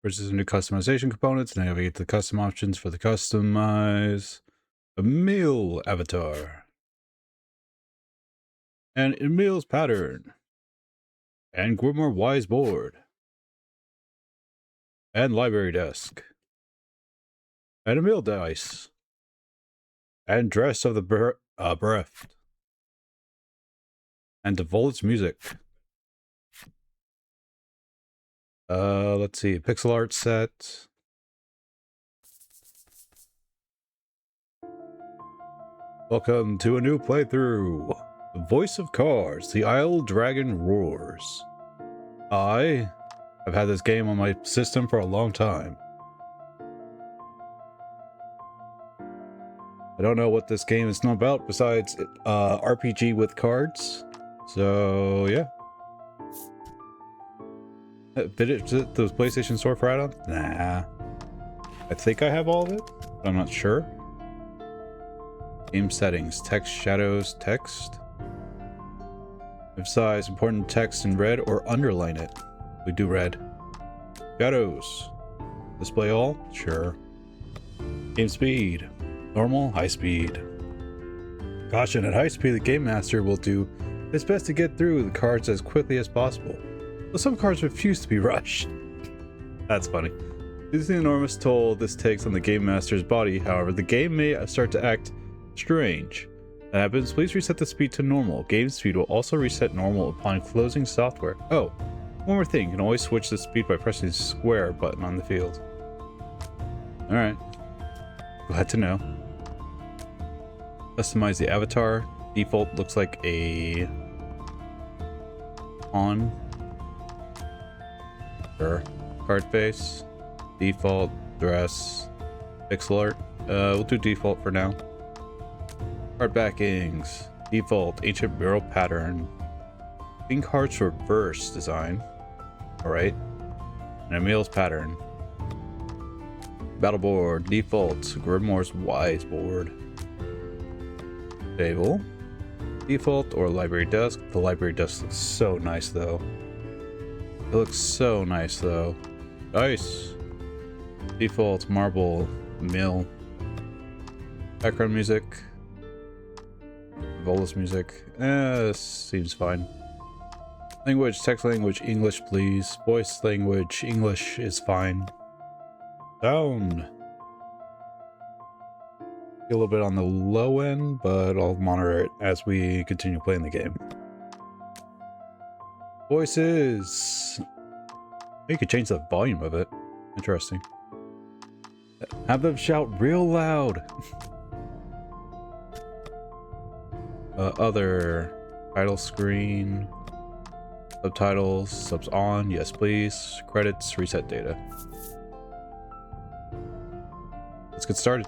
Versus new customization components. Navigate the custom options for the customize a meal avatar. And Emil's pattern. And Grimoire Wise board. And library desk. And Emil dice. And dress of the breath. And Devol's music. Let's see, pixel art set. Welcome to a new playthrough. The Voice of Cards, the Isle Dragon Roars. I have had this game on my system for a long time. I don't know what this game is about besides RPG with cards. So yeah. Visit the PlayStation Store for add-ons? Nah. I think I have all of it, but I'm not sure. Game settings, text, shadows, text. Emphasize important text in red or underline it. We do red. Shadows. Display all? Sure. Game speed. Normal, high speed. Caution, at high speed the Game Master will do his best to get through the cards as quickly as possible. But some cards refuse to be rushed. That's funny. Due to the enormous toll this takes on the Game Master's body, however, the game may start to act strange. That happens, please reset the speed to normal. Game speed will also reset normal upon closing software. Oh, one more thing, you can always switch the speed by pressing the square button on the field. Alright. Glad to know. Customize the avatar. Default looks like a pawn. Sure. Card face. Default. Dress. Pixel art. We'll do default for now. Card backings. Default. Ancient mural pattern. King cards reverse design. Alright. And Emil's pattern. Battle board. Default. Grimoire's Wise board. Table. Default or library desk. The library desk looks so nice though. It looks so nice though. Dice. Default. Marble. Mill. Background music. Volus music. Seems fine. Language, text language, English please. Voice language, English is fine. Sound. A little bit on the low end, but I'll monitor it as we continue playing the game. Voices. You could change the volume of it. Interesting. Have them shout real loud. Other title screen, subtitles, subs on, yes please. Credits, reset data. Let's get started.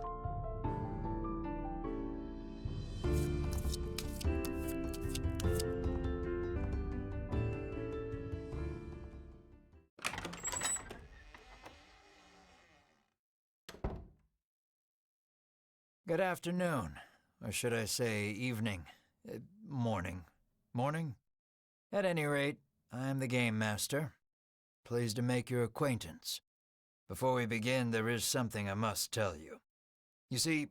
Good afternoon, or should I say evening, morning. Morning? At any rate, I'm the Game Master. Pleased to make your acquaintance. Before we begin, there is something I must tell you. You see,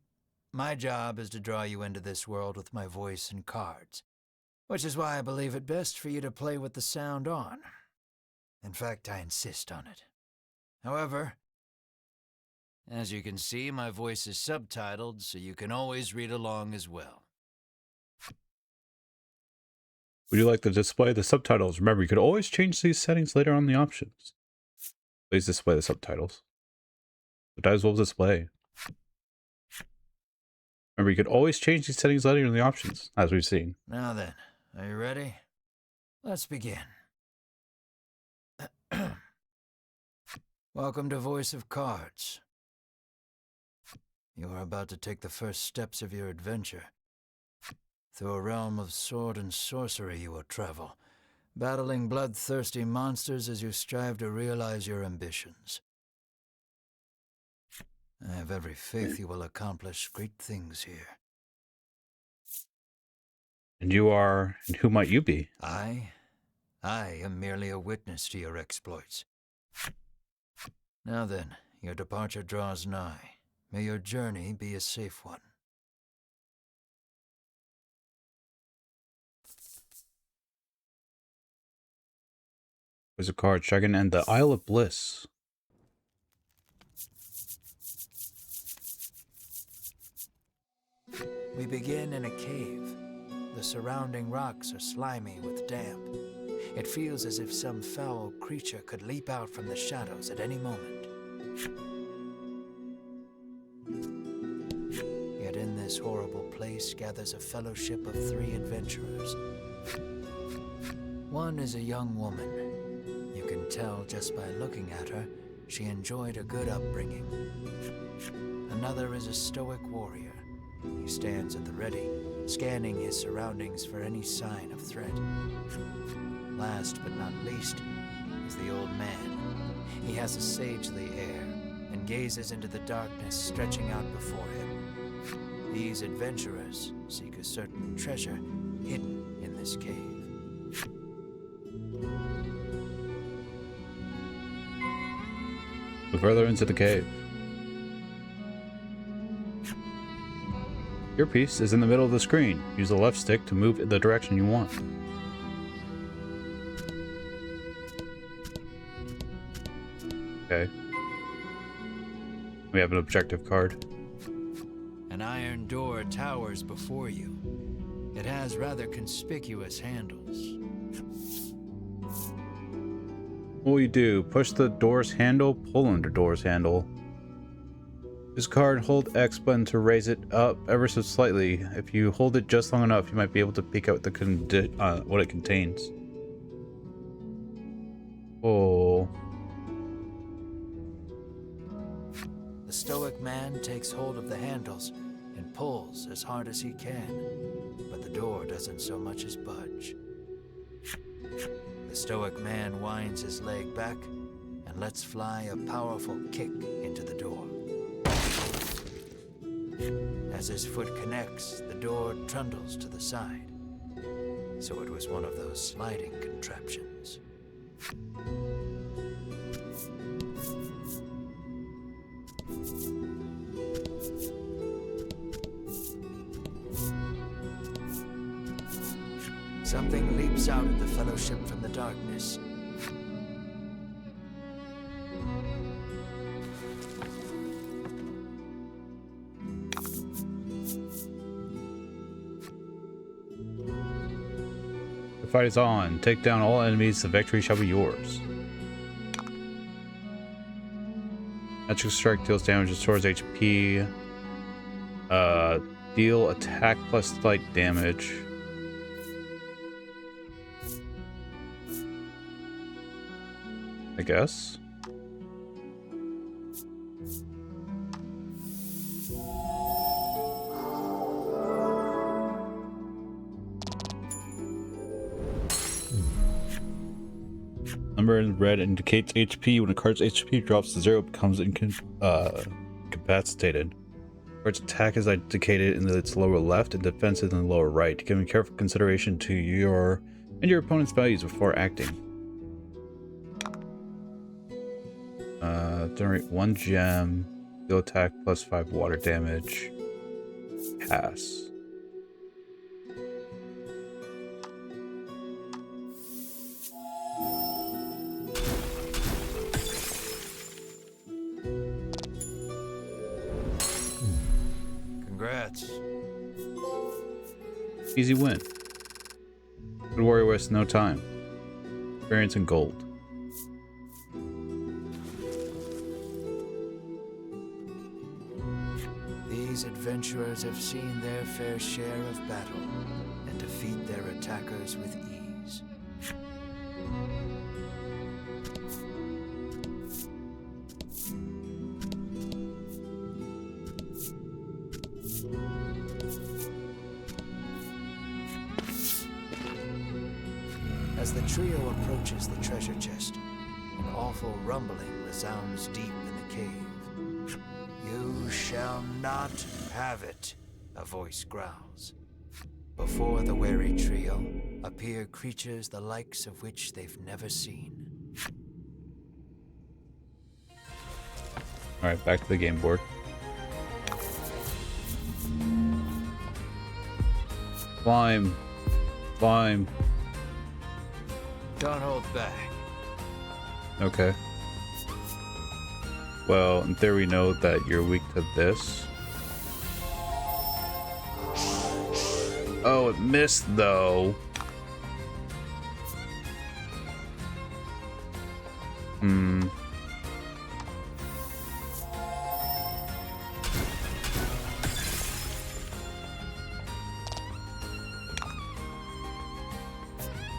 my job is to draw you into this world with my voice and cards, which is why I believe it best for you to play with the sound on. In fact, I insist on it. However, as you can see, my voice is subtitled, so you can always read along as well. Would you like to display the subtitles? Remember, you could always change these settings later on in the options. Please display the subtitles. Subtitles will display. Remember, you could always change these settings later in the options, as we've seen. Now then, are you ready? Let's begin. Welcome to Voice of Cards. You are about to take the first steps of your adventure. Through a realm of sword and sorcery you will travel, battling bloodthirsty monsters as you strive to realize your ambitions. I have every faith you will accomplish great things here. And you are... and who might you be? I am merely a witness to your exploits. Now then, your departure draws nigh. May your journey be a safe one. There's a card. Checking and the Isle of Bliss. We begin in a cave. The surrounding rocks are slimy with damp. It feels as if some foul creature could leap out from the shadows at any moment. Yet in this horrible place gathers a fellowship of 3 adventurers. One is a young woman. You can tell just by looking at her, she enjoyed a good upbringing. Another is a stoic warrior. He stands at the ready, scanning his surroundings for any sign of threat. Last but not least is the old man. He has a sagely air and gazes into the darkness stretching out before him. These adventurers seek a certain treasure hidden in this cave. Move further into the cave. Your piece is in the middle of the screen. Use the left stick to move in the direction you want. Okay. We have an objective card. An iron door towers before you. It has rather conspicuous handles. What will you do? Push the door's handle, pull on the door's handle. This card, hold X button to raise it up ever so slightly. If you hold it just long enough, you might be able to peek out what it contains. Oh. The stoic man takes hold of the handles and pulls as hard as he can, but the door doesn't so much as budge. The stoic man winds his leg back and lets fly a powerful kick into the door. As his foot connects, the door trundles to the side. So it was one of those sliding contraptions. Something leaps out at the fellowship from the darkness. The fight is on. Take down all enemies. The victory shall be yours. Magic strike deals damage, restores HP. Deal attack plus slight damage. I guess. Number in red indicates HP. When a card's HP drops to 0, it becomes incapacitated. Card's attack is indicated in its lower left and defense is in the lower right. Giving careful consideration to your and your opponent's values before acting. Generate 1 gem. Deal attack plus 5 water damage. Pass. Congrats. Easy win. Good warrior wastes no time. Experience and gold. These adventurers have seen their fair share of battle and defeat their attackers with ease. As the trio approaches the treasure chest, an awful rumbling resounds deep in the cave. "You shall not have it," a voice growls. Before the wary trio appear creatures the likes of which they've never seen. Alright, back to the game board. Climb. Climb. Don't hold back. Okay. Well, in theory, we know that you're weak to this. Oh, it missed, though. Hmm.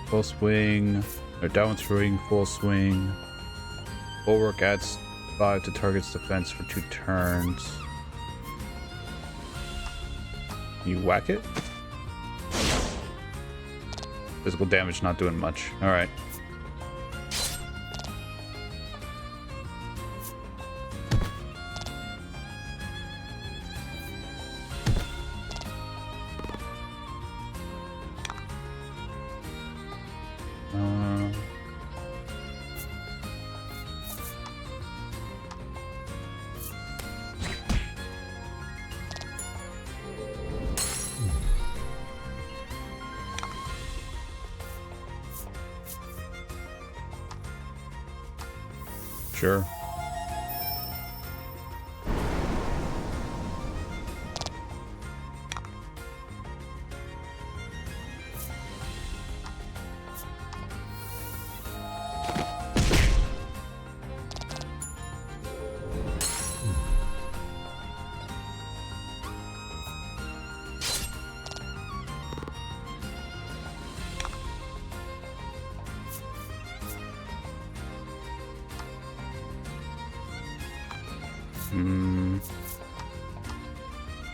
Full swing. Or downward swing, full swing. Bulwark adds 5 to target's defense for 2 turns. You whack it? Physical damage not doing much. Alright. Sure.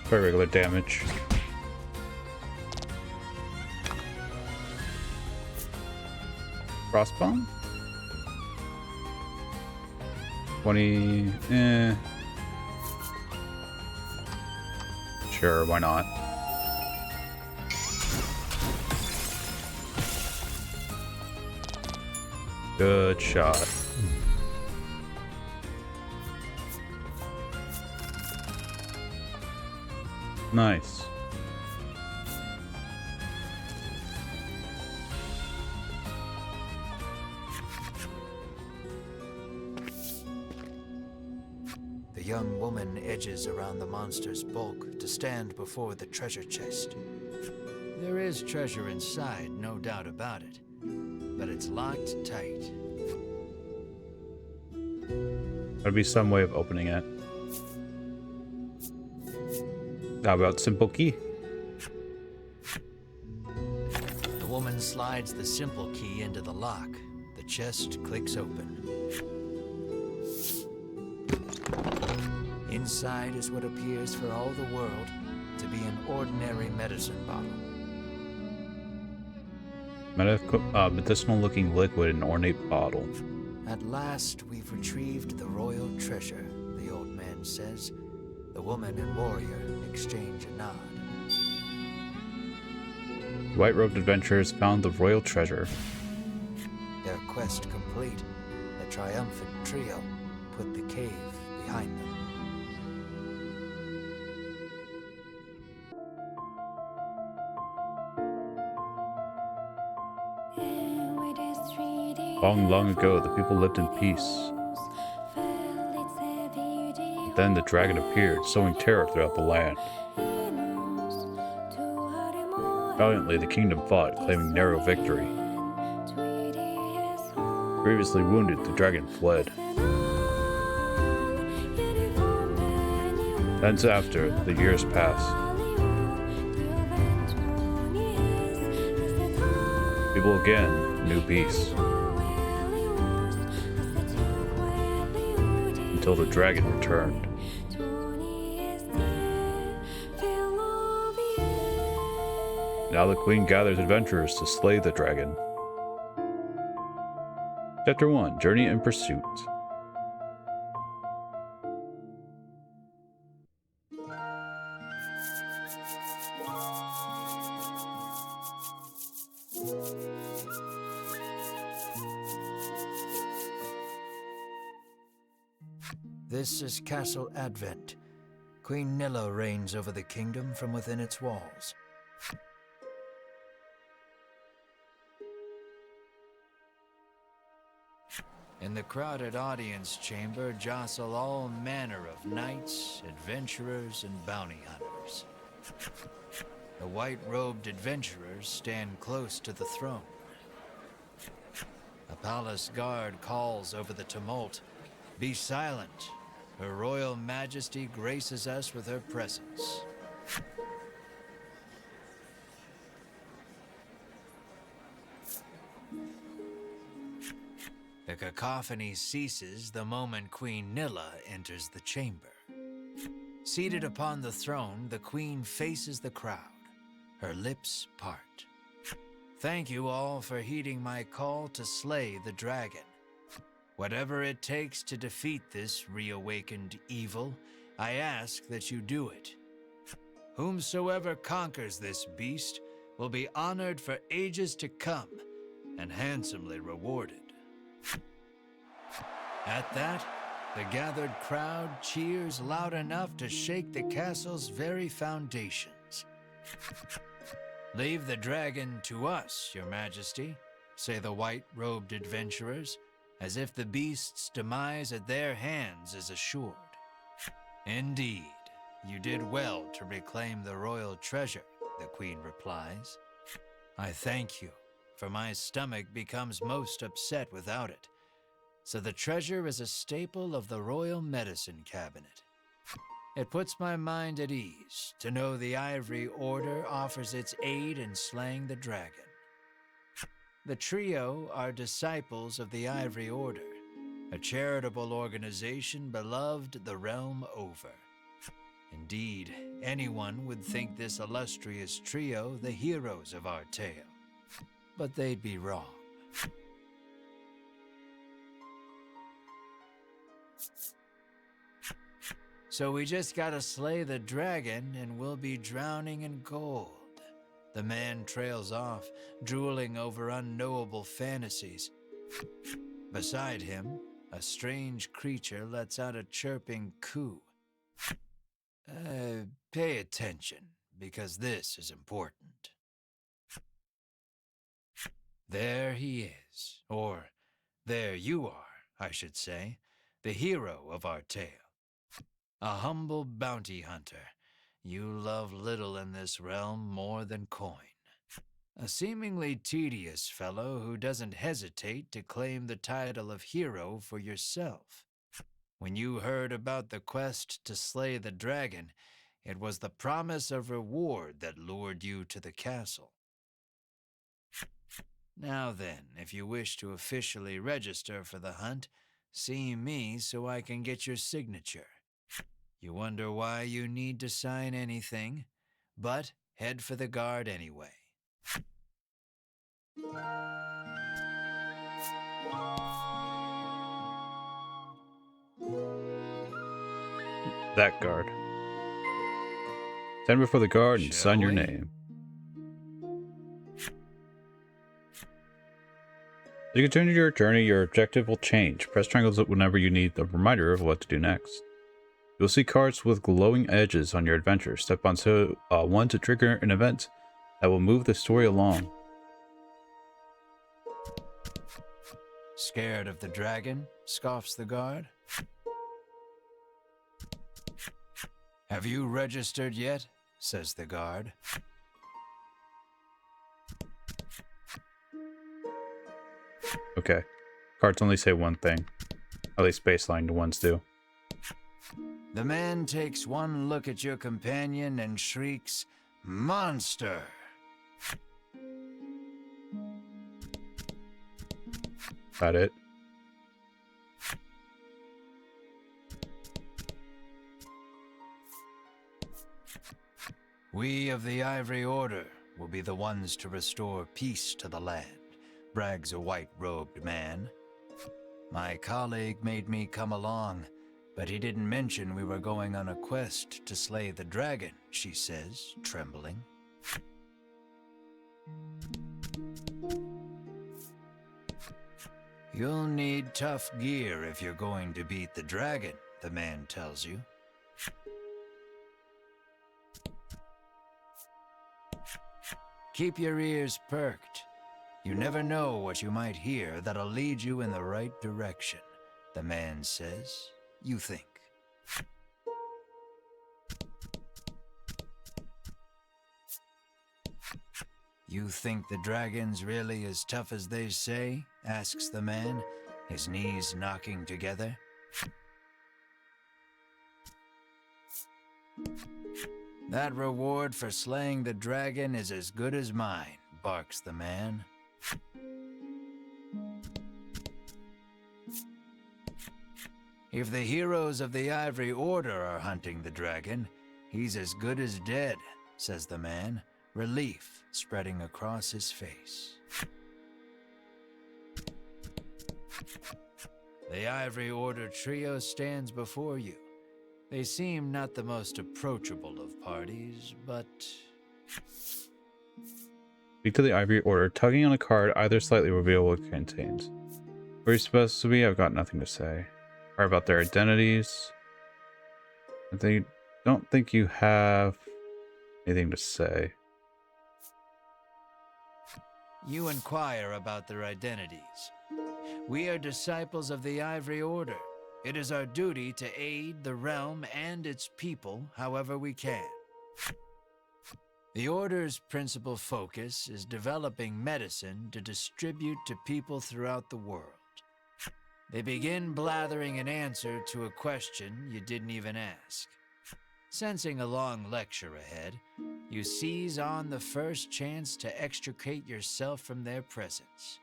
Very regular damage. Crossbone? 20, Sure, why not? Good shot. Nice. The young woman edges around the monster's bulk to stand before the treasure chest. There is treasure inside, no doubt about it, but it's locked tight. There'd be some way of opening it. How about simple key? The woman slides the simple key into the lock. The chest clicks open. Inside is what appears for all the world to be an ordinary medicine bottle. Medicinal-looking liquid in an ornate bottle. At last, we've retrieved the royal treasure, the old man says. The woman and warrior exchange a nod. The white-robed adventurers found the royal treasure. Their quest complete, the triumphant trio put the cave behind them. Long, long ago, the people lived in peace. But then the dragon appeared, sowing terror throughout the land. Valiantly, the kingdom fought, claiming narrow victory. Grievously wounded, the dragon fled. Thence after, the years passed. People again knew peace. Until the dragon returned. Now the queen gathers adventurers to slay the dragon. Chapter 1, Journey in Pursuit. This is Castle Advent. Queen Nilla reigns over the kingdom from within its walls. In the crowded audience chamber jostle all manner of knights, adventurers, and bounty hunters. The white-robed adventurers stand close to the throne. A palace guard calls over the tumult, "Be silent. Her Royal Majesty graces us with her presence." The cacophony ceases the moment Queen Nilla enters the chamber. Seated upon the throne, the Queen faces the crowd. Her lips part. "Thank you all for heeding my call to slay the dragon. Whatever it takes to defeat this reawakened evil, I ask that you do it. Whomsoever conquers this beast will be honored for ages to come and handsomely rewarded." At that, the gathered crowd cheers loud enough to shake the castle's very foundations. "Leave the dragon to us, Your Majesty," say the white-robed adventurers, as if the beast's demise at their hands is assured. "Indeed, you did well to reclaim the royal treasure," the Queen replies. "I thank you, for my stomach becomes most upset without it. So the treasure is a staple of the royal medicine cabinet. It puts my mind at ease to know the Ivory Order offers its aid in slaying the dragon. The trio are disciples of the Ivory Order, a charitable organization beloved the realm over. Indeed, anyone would think this illustrious trio the heroes of our tale, but they'd be wrong. So we just gotta slay the dragon and we'll be drowning in gold." The man trails off, drooling over unknowable fantasies. Beside him, a strange creature lets out a chirping coo. Pay attention, because this is important. There he is, or there you are, I should say, the hero of our tale. A humble bounty hunter, you love little in this realm more than coin. A seemingly tedious fellow who doesn't hesitate to claim the title of hero for yourself. When you heard about the quest to slay the dragon, it was the promise of reward that lured you to the castle. Now then, if you wish to officially register for the hunt, see me so I can get your signature. You wonder why you need to sign anything, but head for the guard anyway. That guard. Stand before the guard and sign your we? name. As you continue your journey, your objective will change. Press triangles whenever you need a reminder of what to do next. You'll see cards with glowing edges on your adventure. Step on one to trigger an event that will move the story along. Scared of the dragon? Scoffs the guard. Have you registered yet? Says the guard. Okay. Cards only say one thing. At least baseline ones do. The man takes one look at your companion and shrieks, "Monster!" Got it. "We of the Ivory Order will be the ones to restore peace to the land," brags a white-robed man. "My colleague made me come along, but he didn't mention we were going on a quest to slay the dragon," she says, trembling. You'll need tough gear if you're going to beat the dragon, the man tells you. Keep your ears perked. You never know what you might hear that'll lead you in the right direction, the man says. You think. You think the dragon's really as tough as they say? Asks the man, his knees knocking together. That reward for slaying the dragon is as good as mine, barks the man. If the heroes of the Ivory Order are hunting the dragon, he's as good as dead, says the man, relief spreading across his face. The Ivory Order trio stands before you. They seem not the most approachable of parties, but... Speak to the Ivory Order, tugging on a card, either slightly reveal what it contains. Where you're supposed to be, I've got nothing to say. Or about their identities. They don't think you have anything to say. You inquire about their identities. We are disciples of the Ivory Order. It is our duty to aid the realm and its people however we can. The Order's principal focus is developing medicine to distribute to people throughout the world. They begin blathering an answer to a question you didn't even ask. Sensing a long lecture ahead, you seize on the first chance to extricate yourself from their presence.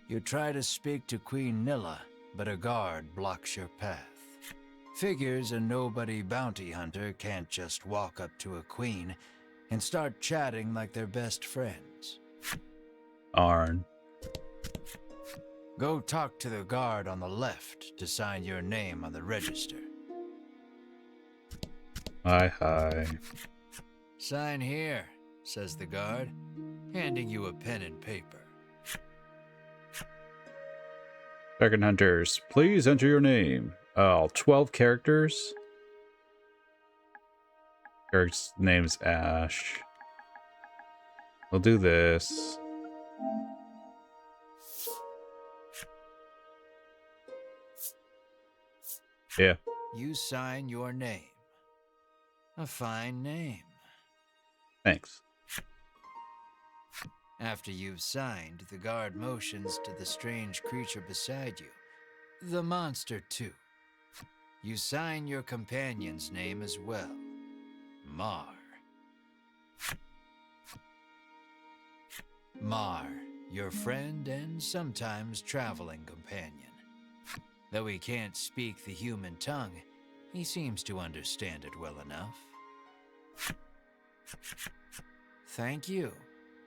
You try to speak to Queen Nilla, but a guard blocks your path. Figures a nobody bounty hunter can't just walk up to a queen and start chatting like they're best friends. Arn. Go talk to the guard on the left to sign your name on the register. Hi. Sign here, says the guard, handing you a pen and paper. Dragon Hunters, please enter your name. 12 characters. Eric's name's Ash. We'll do this. Yeah. You sign your name. A fine name. Thanks. After you've signed, the guard motions to the strange creature beside you. The monster, too. You sign your companion's name as well. Mar. Mar, your friend and sometimes traveling companion. Though he can't speak the human tongue, he seems to understand it well enough. Thank you.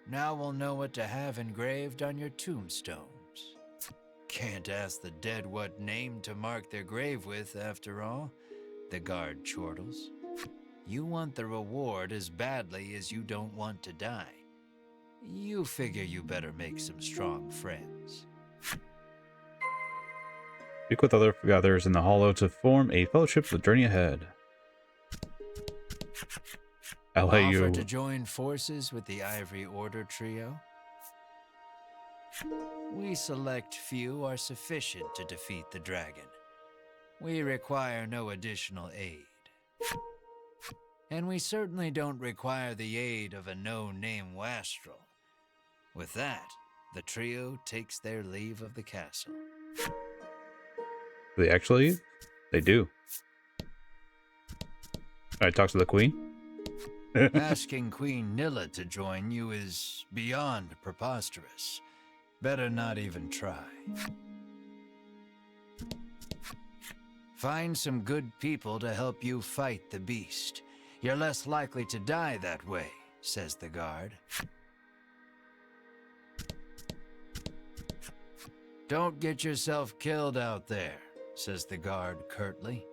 Now we'll know what to have engraved on your tombstones. Can't ask the dead what name to mark their grave with, after all, the guard chortles. You want the reward as badly as you don't want to die. You figure you better make some strong friends. Speak with other gatherers in the hollow to form a fellowship for the journey ahead. I'll let you... Offer to join forces with the Ivory Order trio? We select few are sufficient to defeat the dragon. We require no additional aid. And we certainly don't require the aid of a no-name wastrel. With that, the trio takes their leave of the castle. They actually? They do. I talk to the queen? Asking Queen Nilla to join you is beyond preposterous. Better not even try. Find some good people to help you fight the beast. You're less likely to die that way, says the guard. Don't get yourself killed out there, says the guard curtly.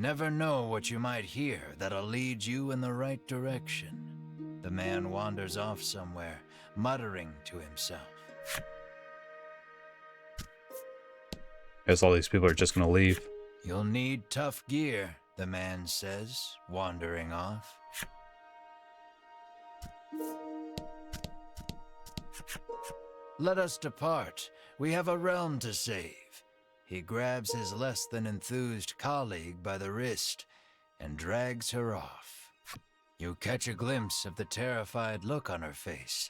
Never know what you might hear that'll lead you in the right direction. The man wanders off somewhere, muttering to himself. Guess all these people are just gonna leave. You'll need tough gear, the man says, wandering off. Let us depart. We have a realm to save. He grabs his less than enthused colleague by the wrist and drags her off. You catch a glimpse of the terrified look on her face,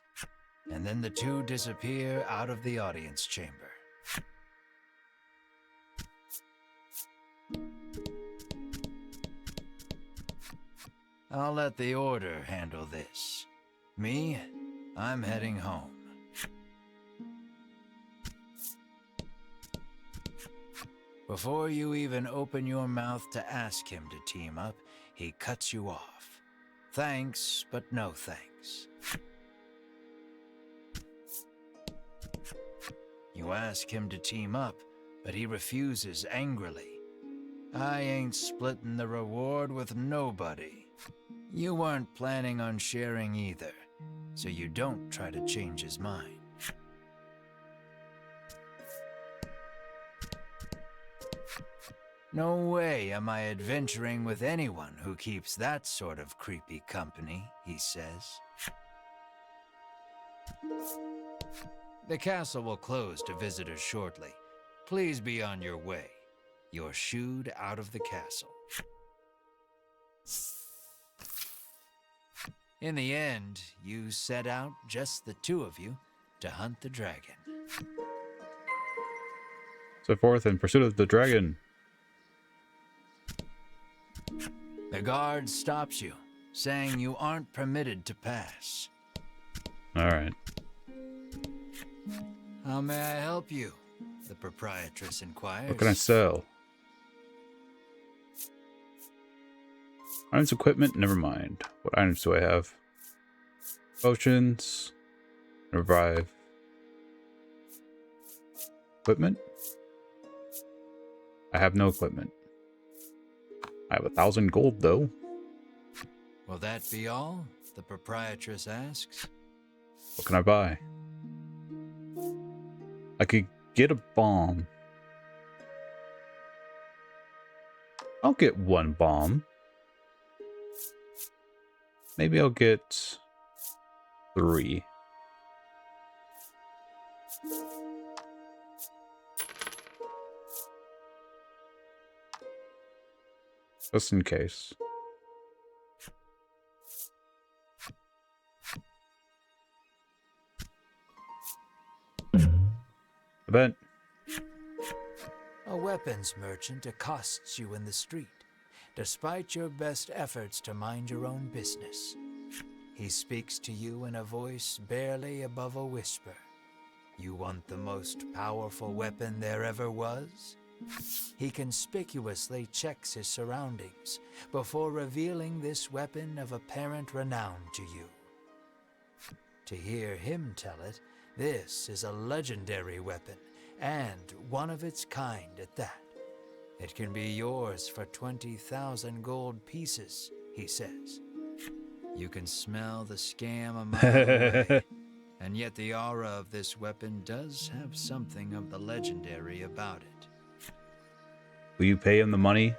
and then the two disappear out of the audience chamber. I'll let the Order handle this. Me, I'm heading home. Before you even open your mouth to ask him to team up, he cuts you off. Thanks, but no thanks. You ask him to team up, but he refuses angrily. I ain't splitting the reward with nobody. You weren't planning on sharing either, so you don't try to change his mind. No way am I adventuring with anyone who keeps that sort of creepy company, he says. The castle will close to visitors shortly. Please be on your way. You're shooed out of the castle. In the end, you set out, just the two of you, to hunt the dragon. So forth in pursuit of the dragon. The guard stops you, saying you aren't permitted to pass. Alright. How may I help you? The proprietress inquires. What can I sell? Items, equipment, never mind. What items do I have? Potions. Revive. Equipment? I have no equipment. I have 1,000 gold though. Will that be all? The proprietress asks. What can I buy? I could get a bomb. I'll get one bomb. Maybe I'll get 3. Just in case. Event. A weapons merchant accosts you in the street, despite your best efforts to mind your own business. He speaks to you in a voice barely above a whisper. You want the most powerful weapon there ever was? He conspicuously checks his surroundings before revealing this weapon of apparent renown to you. To hear him tell it, this is a legendary weapon, and one of its kind at that. It can be yours for 20,000 gold pieces, he says. You can smell the scam a mile away, and yet the aura of this weapon does have something of the legendary about it. Will you pay him the money?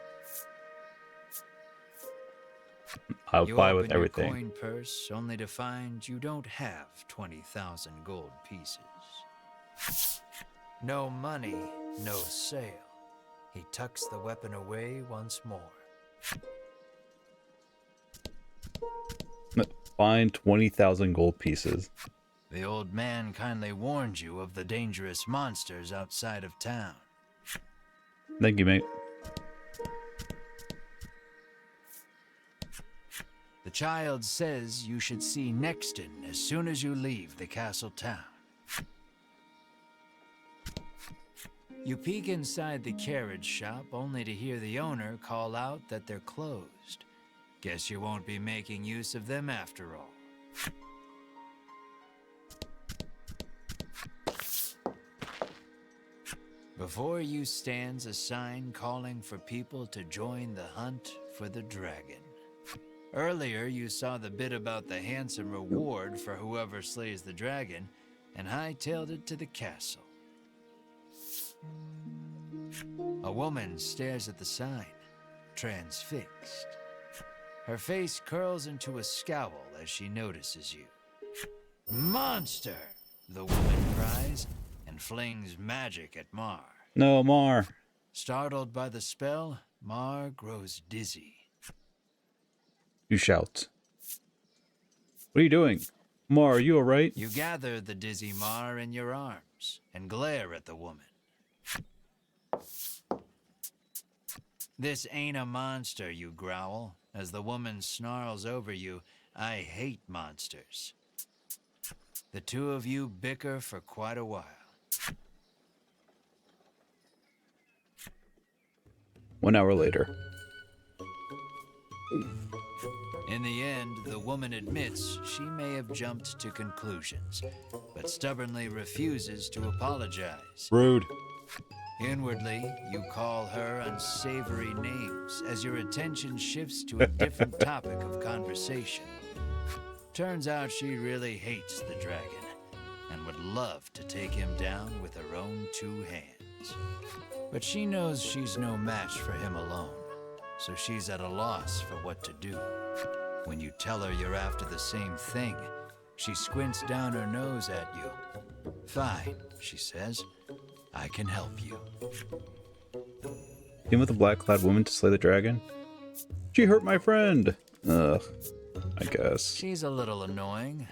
I'll buy with everything. You open your coin purse only to find you don't have 20,000 gold pieces. No money, no sale. He tucks the weapon away once more. Find 20,000 gold pieces. The old man kindly warned you of the dangerous monsters outside of town. Thank you, mate. The child says you should see Nexton as soon as you leave the castle town. You peek inside the carriage shop only to hear the owner call out that they're closed. Guess you won't be making use of them after all. Before you stands a sign calling for people to join the hunt for the dragon. Earlier, you saw the bit about the handsome reward for whoever slays the dragon, and hightailed it to the castle. A woman stares at the sign, transfixed. Her face curls into a scowl as she notices you. Monster! The woman cries and flings magic at Mar. No, Mar. Startled by the spell, Mar grows dizzy. You shout. What are you doing? Mar, are you alright? You gather the dizzy Mar in your arms and glare at the woman. This ain't a monster, you growl, as the woman snarls over you. I hate monsters. The two of you bicker for quite a while. 1 hour later. In the end, the woman admits she may have jumped to conclusions, but stubbornly refuses to apologize. Rude. Inwardly, you call her unsavory names as your attention shifts to a different topic of conversation. Turns out she really hates the dragon and would love to take him down with her own 2 hands. But she knows she's no match for him alone, so she's at a loss for what to do. When you tell her you're after the same thing, she squints down her nose at you. Fine, she says. I can help you. Team with a black-clad woman to slay the dragon? She hurt my friend! Ugh. I guess. She's a little annoying,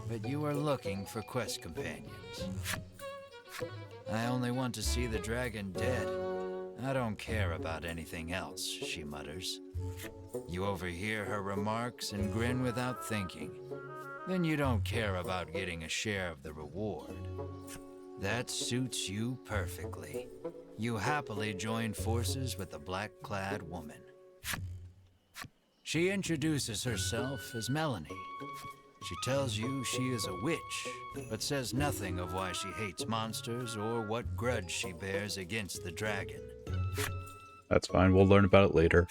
but you are looking for quest companions. I only want to see the dragon dead. I don't care about anything else, she mutters. You overhear her remarks and grin without thinking. Then you don't care about getting a share of the reward. That suits you perfectly. You happily join forces with the black-clad woman. She introduces herself as Melanie. She tells you she is a witch, but says nothing of why she hates monsters or what grudge she bears against the dragon. That's fine, we'll learn about it later.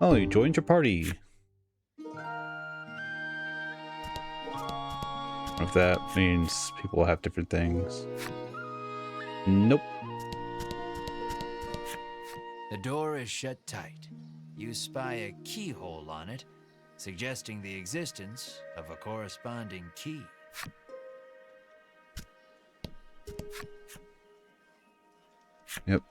Oh, you joined your party. If that means people have different things. Nope. The door is shut tight. You spy a keyhole on it, suggesting the existence of a corresponding key. Yep.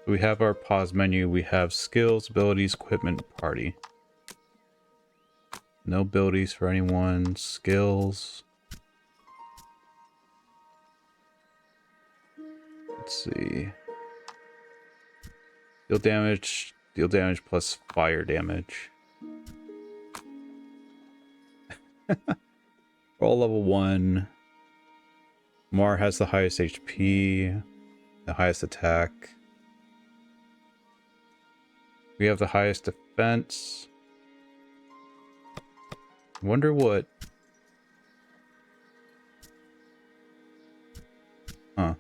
We have our pause menu. We have skills, abilities, equipment, party. No abilities for anyone. Skills. Let's see. Deal damage plus fire damage. Roll level 1. Mar has the highest HP, the highest attack. We have the highest defense. Wonder what. Huh.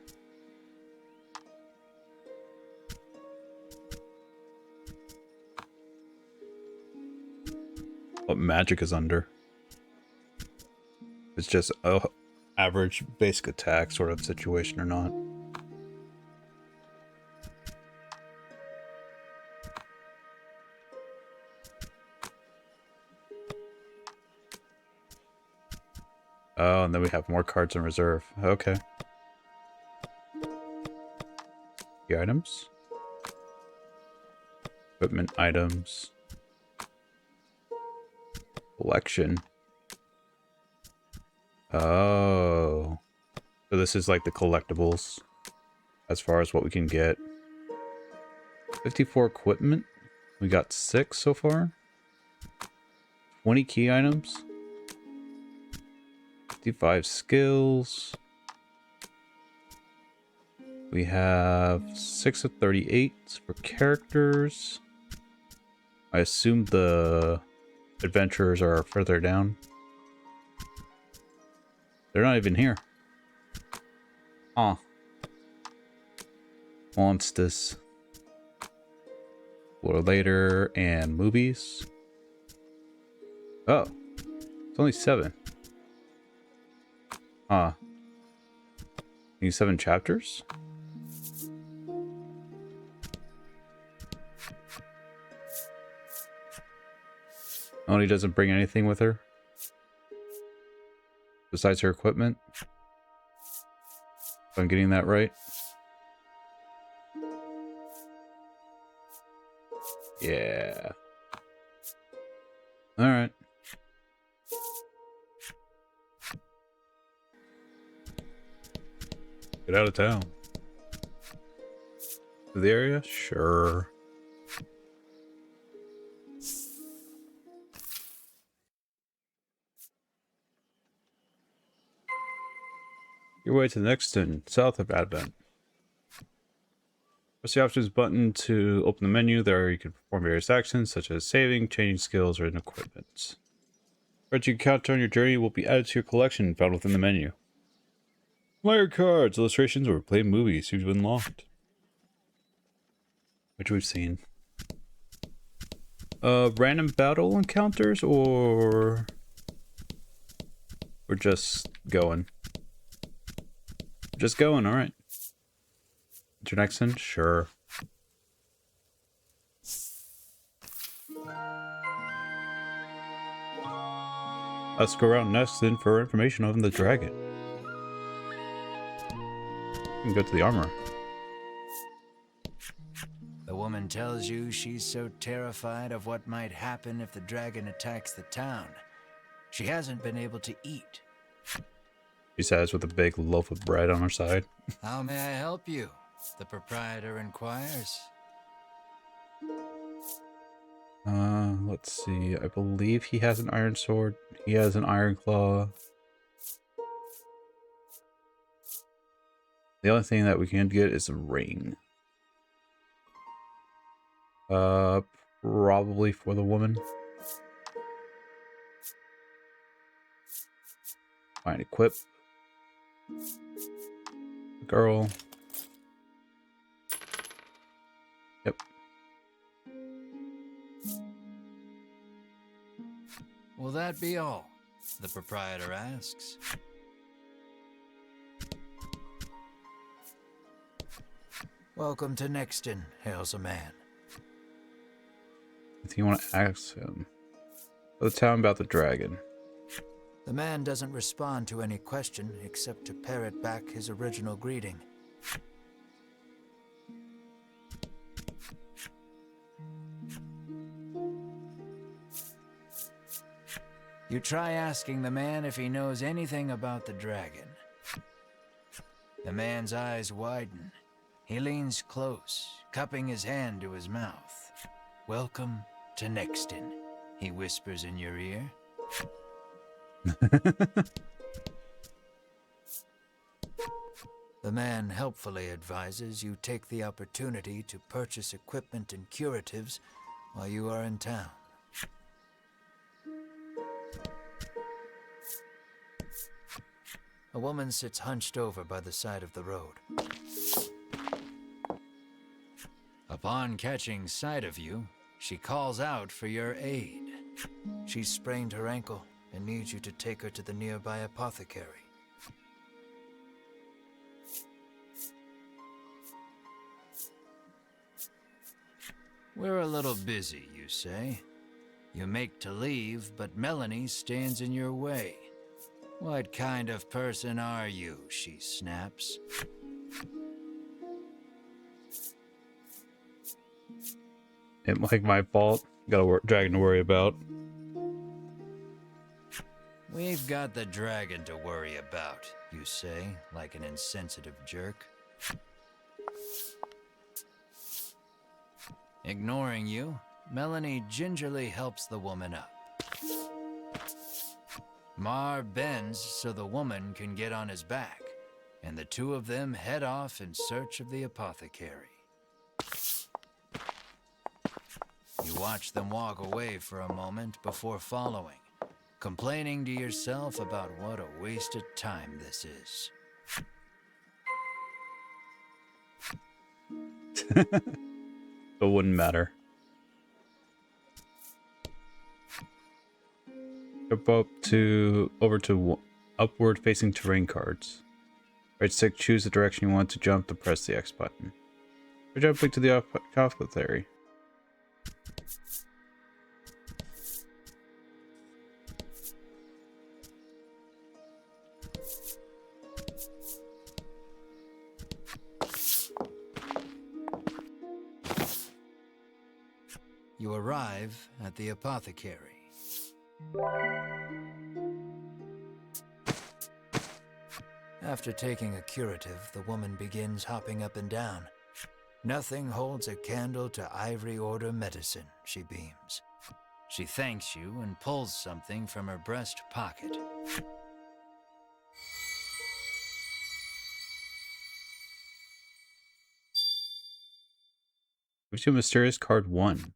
What magic is under. It's just a average basic attack sort of situation or not. Oh, and then we have more cards in reserve. Okay. The items. Equipment items. Collection. Oh. So this is like the collectibles as far as what we can get. 54 equipment. We got 6 so far. 20 key items. 55 skills. We have 6 of 38 for characters. I assume the adventurers are further down. They're not even here. Huh. Monsters. Or later and movies. Oh. It's only 7. Huh. Only 7 chapters? Melanie doesn't bring anything with her? Besides her equipment? If I'm getting that right? Yeah. Alright. Get out of town. To the area? Sure. Your way to the next inn, south of Advent. Press the options button to open the menu. There you can perform various actions such as saving, changing skills, or in equipment. Cards you encounter on your journey will be added to your collection found within the menu. Player cards, illustrations, or play movies you've unlocked. Which we've seen. Random battle encounters or we're just going? Just going, alright. Your next one? Sure. Let's go around next then for information on the dragon. You can go to the armor. The woman tells you she's so terrified of what might happen if the dragon attacks the town. She hasn't been able to eat. She says with a big loaf of bread on her side. How may I help you? The proprietor inquires. Let's see. I believe he has an iron sword. He has an iron claw. The only thing that we can get is a ring. Probably for the woman. Fine, equip. Girl. Yep. Will that be all? The proprietor asks. Welcome to Nexton, hails a man. If you want to ask him. Let's tell him about the dragon. The man doesn't respond to any question except to parrot back his original greeting. You try asking the man if he knows anything about the dragon. The man's eyes widen. He leans close, cupping his hand to his mouth. Welcome to Nexton, he whispers in your ear. The man helpfully advises you take the opportunity to purchase equipment and curatives while you are in town. A woman sits hunched over by the side of the road. Upon catching sight of you, she calls out for your aid. She's sprained her ankle and needs you to take her to the nearby apothecary. We're a little busy, you say. You make to leave, but Melanie stands in your way. What kind of person are you? She snaps. Ain't like my fault. Got a dragon to worry about. We've got the dragon to worry about, you say, like an insensitive jerk. Ignoring you, Melanie gingerly helps the woman up. Mar bends so the woman can get on his back, and the two of them head off in search of the apothecary. You You watch them walk away for a moment before following, complaining to yourself about what a waste of time this is. It wouldn't matter. Jump over to upward facing terrain cards. Right stick, choose the direction you want to jump to press the X button. Or jumping to the apothecary. You arrive at the apothecary. After taking a curative, the woman begins hopping up and down. Nothing holds a candle to Ivory Order medicine, she beams. She thanks you and pulls something from her breast pocket. Gives you a mysterious card 1.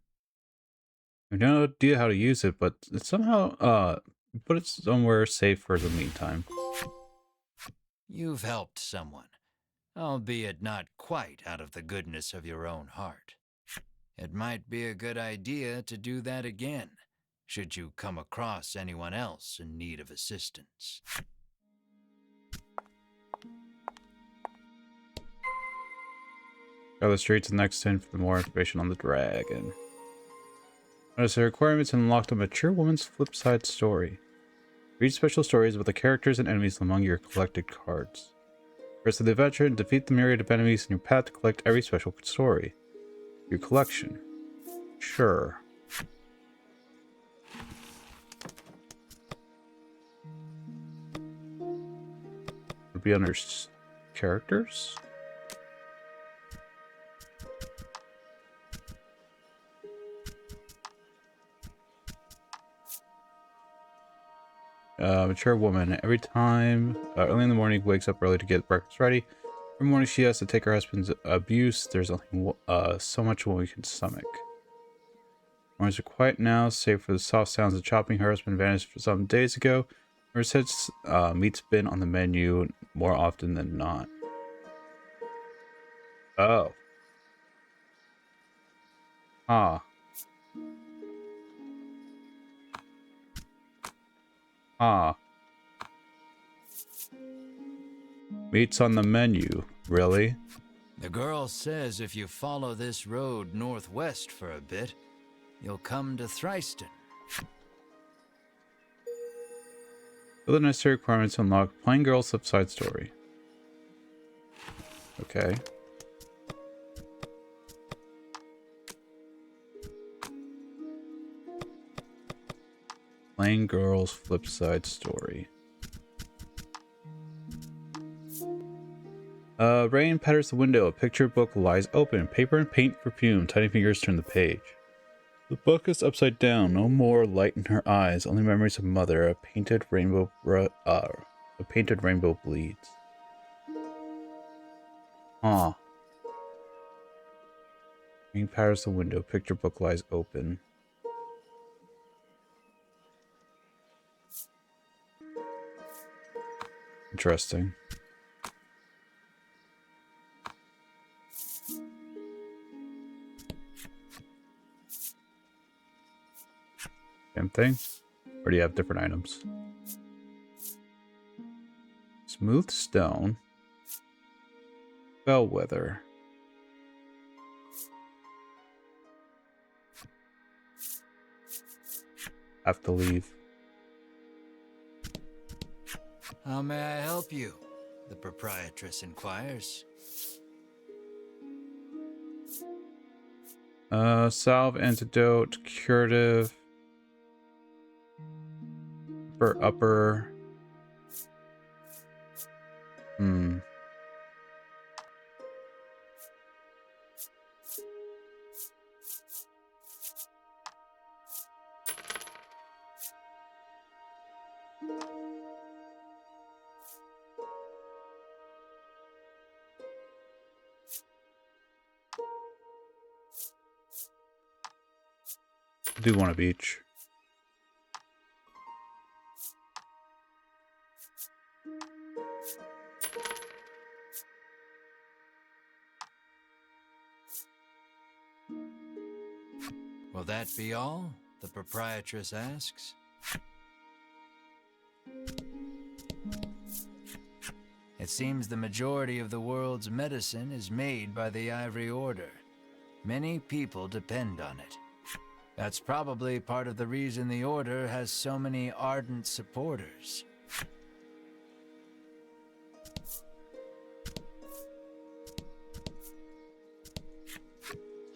I have no idea how to use it, but it's somehow put it somewhere safe for the meantime. You've helped someone, albeit not quite out of the goodness of your own heart. It might be a good idea to do that again, should you come across anyone else in need of assistance. Go the streets next in for more information on the dragon. Notice the requirements and unlock a mature woman's flip side story. Read special stories about the characters and enemies among your collected cards. Rest of the adventure and defeat the myriad of enemies in your path to collect every special story. Your collection. Sure. Would be under characters? Mature woman. Every time, early in the morning, wakes up early to get breakfast ready. Every morning she has to take her husband's abuse. There's only so much one we can stomach. Mornings are quiet now, save for the soft sounds of chopping. Her husband vanished for some days ago. Her sets meat's been on the menu more often than not. Oh. Ah. Ah. Meat's on the menu. Really? The girl says if you follow this road northwest for a bit, you'll come to Thryston. Fill the necessary requirements to unlock Plain Girl's Flipside Story. Okay. Plain Girl's Flipside Story. Rain patters the window. A picture book lies open. Paper and paint perfume. Tiny fingers turn the page. The book is upside down. No more light in her eyes. Only memories of mother. A painted rainbow bleeds. Huh. Rain patters the window. Picture book lies open. Interesting. Same thing? Or do you have different items? Smooth stone. Bellwether. Have to leave. How may I help you? The proprietress inquires. Salve, antidote, curative. Upper. do one of each. Will that be all? The proprietress asks. It seems the majority of the world's medicine is made by the Ivory Order. Many people depend on it. That's probably part of the reason the Order has so many ardent supporters.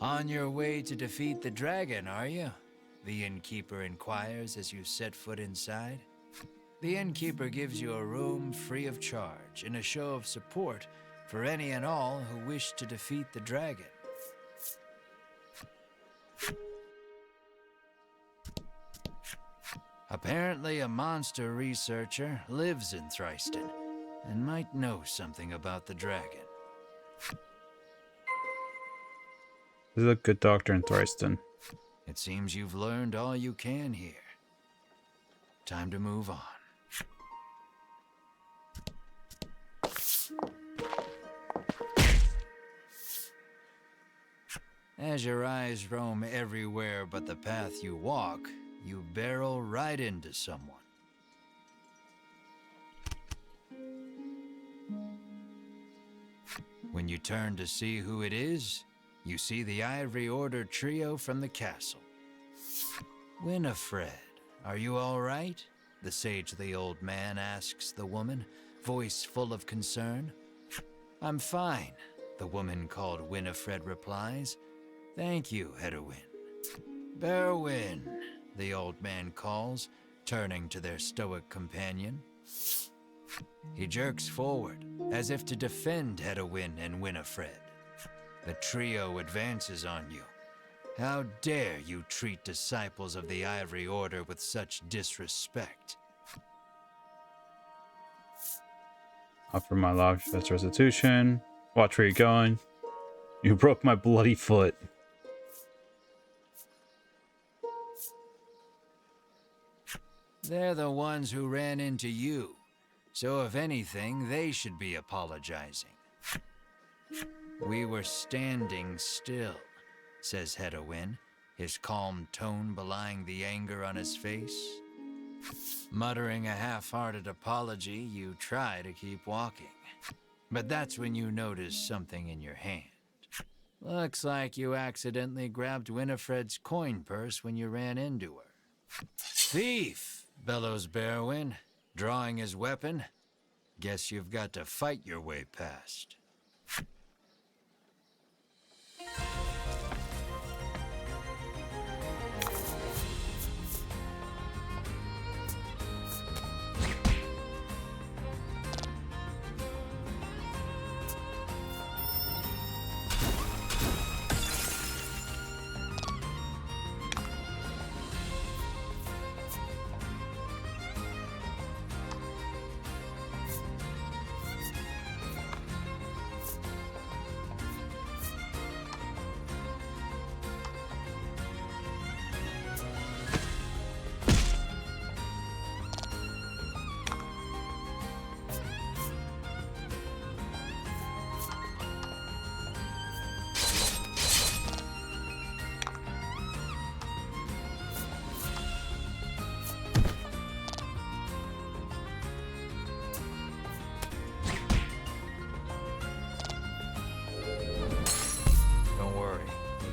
On your way to defeat the dragon, are you? The innkeeper inquires as you set foot inside. The innkeeper gives you a room free of charge in a show of support for any and all who wish to defeat the dragon. Apparently, a monster researcher lives in Thriston and might know something about the dragon. This is a good doctor in Thriston. It seems you've learned all you can here. Time to move on. As your eyes roam everywhere but the path you walk, you barrel right into someone. When you turn to see who it is, you see the Ivory Order trio from the castle. Winifred, are you all right? The sagely old man asks the woman, voice full of concern. I'm fine, the woman called Winifred replies. Thank you, Hedwin. Berwin, the old man calls, turning to their stoic companion. He jerks forward, as if to defend Hedwin and Winifred. The trio advances on you. How dare you treat disciples of the Ivory Order with such disrespect? Offer my life as restitution. Watch where you're going. You broke my bloody foot. They're the ones who ran into you. So if anything, they should be apologizing. We were standing still, says Hedwin, his calm tone belying the anger on his face. Muttering a half-hearted apology, you try to keep walking. But that's when you notice something in your hand. Looks like you accidentally grabbed Winifred's coin purse when you ran into her. Thief, bellows Berwin, drawing his weapon. Guess you've got to fight your way past.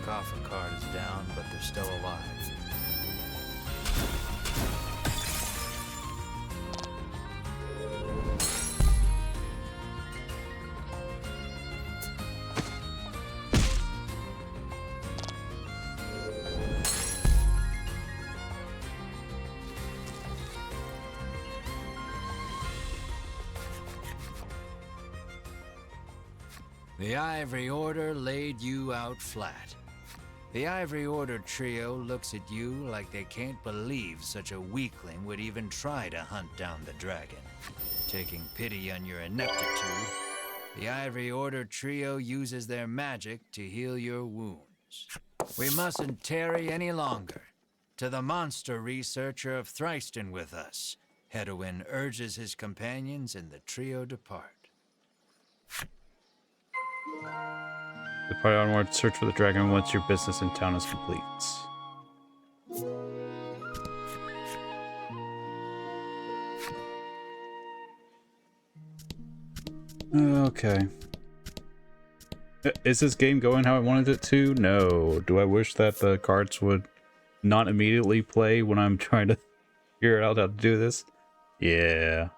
Coffin card is down, but they're still alive. The Ivory Order laid you out flat. The Ivory Order trio looks at you like they can't believe such a weakling would even try to hunt down the dragon. Taking pity on your ineptitude, the Ivory Order trio uses their magic to heal your wounds. We mustn't tarry any longer. to the monster researcher of Thryston with us. Hedwin urges his companions and the trio depart. Depart onward, search for the dragon once your business in town is complete. Okay. Is this game going how I wanted it to? No. Do I wish that the cards would not immediately play when I'm trying to figure out how to do this? Yeah.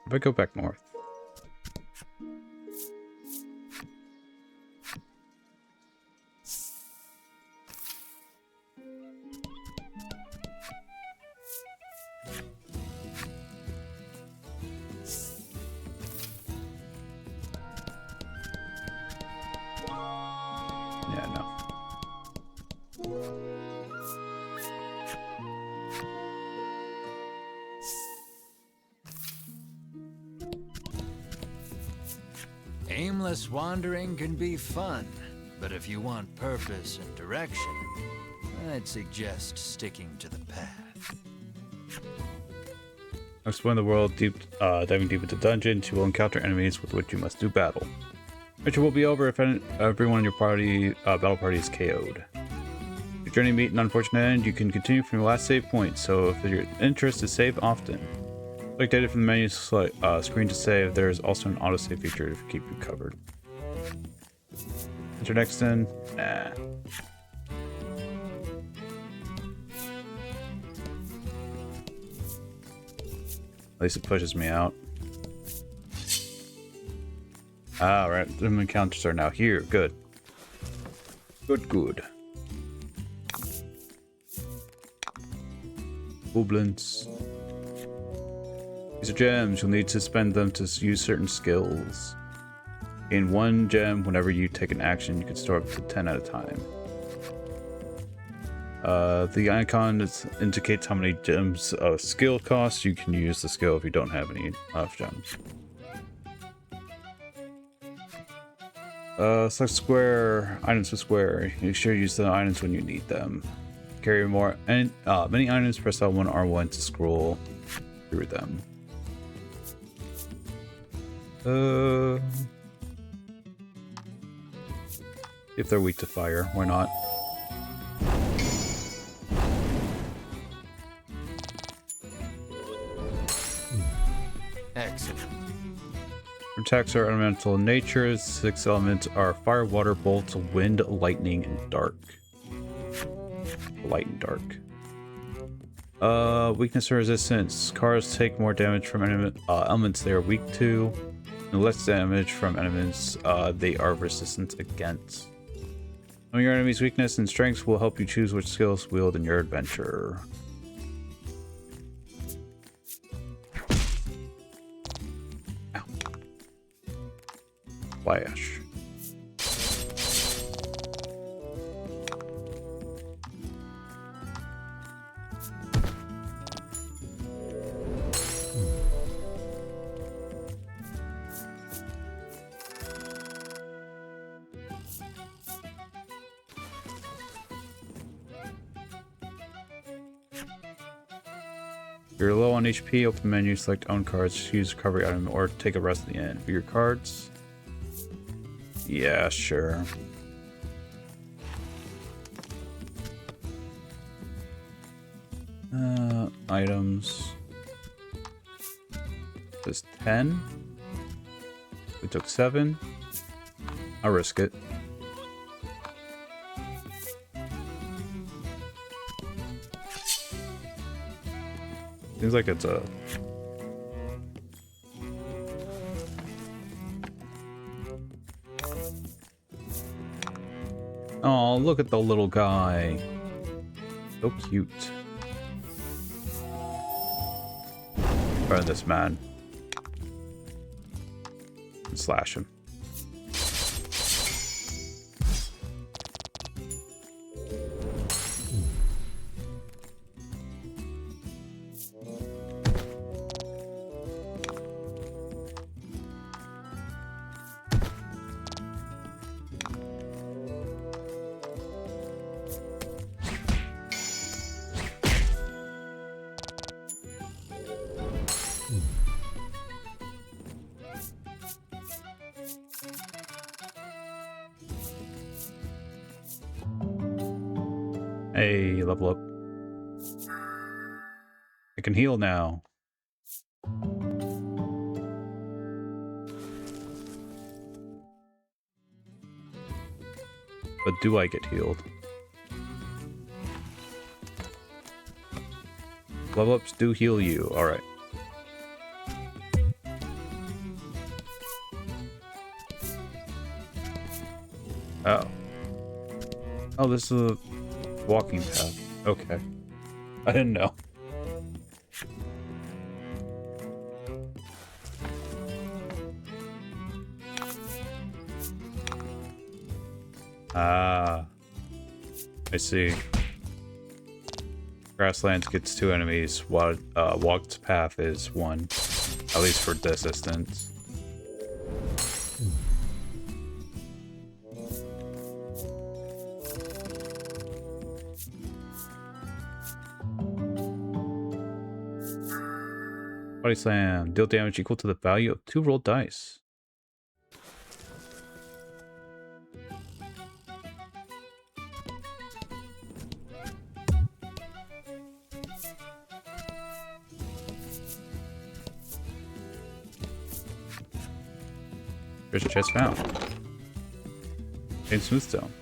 If I go back north. Yeah, no. Aimless wandering can be fun, but if you want purpose and direction, I'd suggest sticking to the path. Exploring the world, diving deep into dungeons, you will encounter enemies with which you must do battle. Mission will be over if everyone in your battle party is KO'd. If your journey meet an unfortunate end, you can continue from your last save point, so if your interest is save often. Select data from the menu screen to save. There is also an autosave feature to keep you covered. Enter next in. Nah. At least it pushes me out. Ah, right. The encounters are now here. Good. Good. Goblins. These are gems. You'll need to spend them to use certain skills. Gain 1 gem whenever you take an action. You can store up to 10 at a time. The icon indicates how many gems a skill costs. You can use the skill if you don't have any gems. Select square, items with square. Make sure you use the items when you need them. Carry many items, press L1, R1 to scroll through them. If they're weak to fire, why not? Excellent. Attacks are elemental in nature. 6 elements are fire, water, bolts, wind, lightning, and dark. Light and dark. Weakness and resistance. Cards take more damage from elements they are weak to, and less damage from elements they are resistant against. Knowing your enemy's weakness and strengths will help you choose which skills to wield in your adventure. Flash. You're low on HP, open menu, select own cards, use recovery item, or take a rest at the end. For your cards. Yeah, sure. Items. There's 10. We took 7. I'll risk it. Seems like it's a... Oh, look at the little guy. So cute. Burn this man. And slash him. Hey, level up. I can heal now. But do I get healed? Level ups do heal you. Alright. Oh. Oh, this is a walking path. Okay. I didn't know. Ah. I see. Grasslands gets 2 enemies, while walked path is 1. At least for this distance. Body slam. Deal damage equal to the value of 2 rolled dice. Treasure chest found. In smooth stone.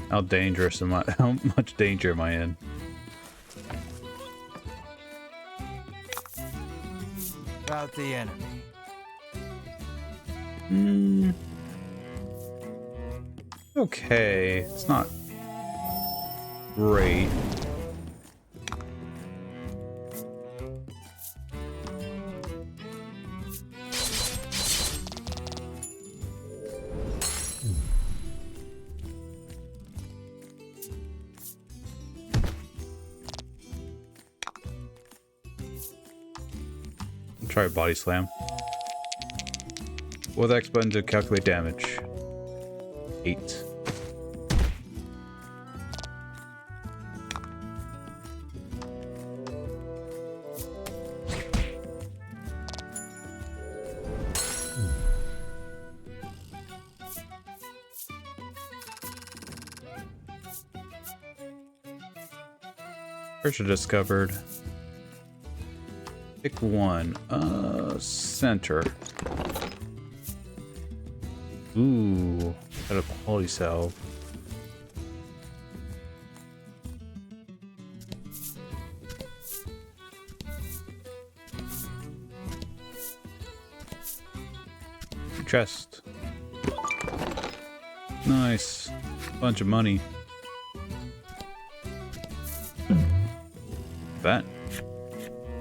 How dangerous am I? How much danger am I in? About the enemy. Okay, it's not great. Try a body slam. With X button to calculate damage. 8. Treasure discovered. Pick one. Center. Ooh, got a quality salve. Chest. Nice. Bunch of money. That.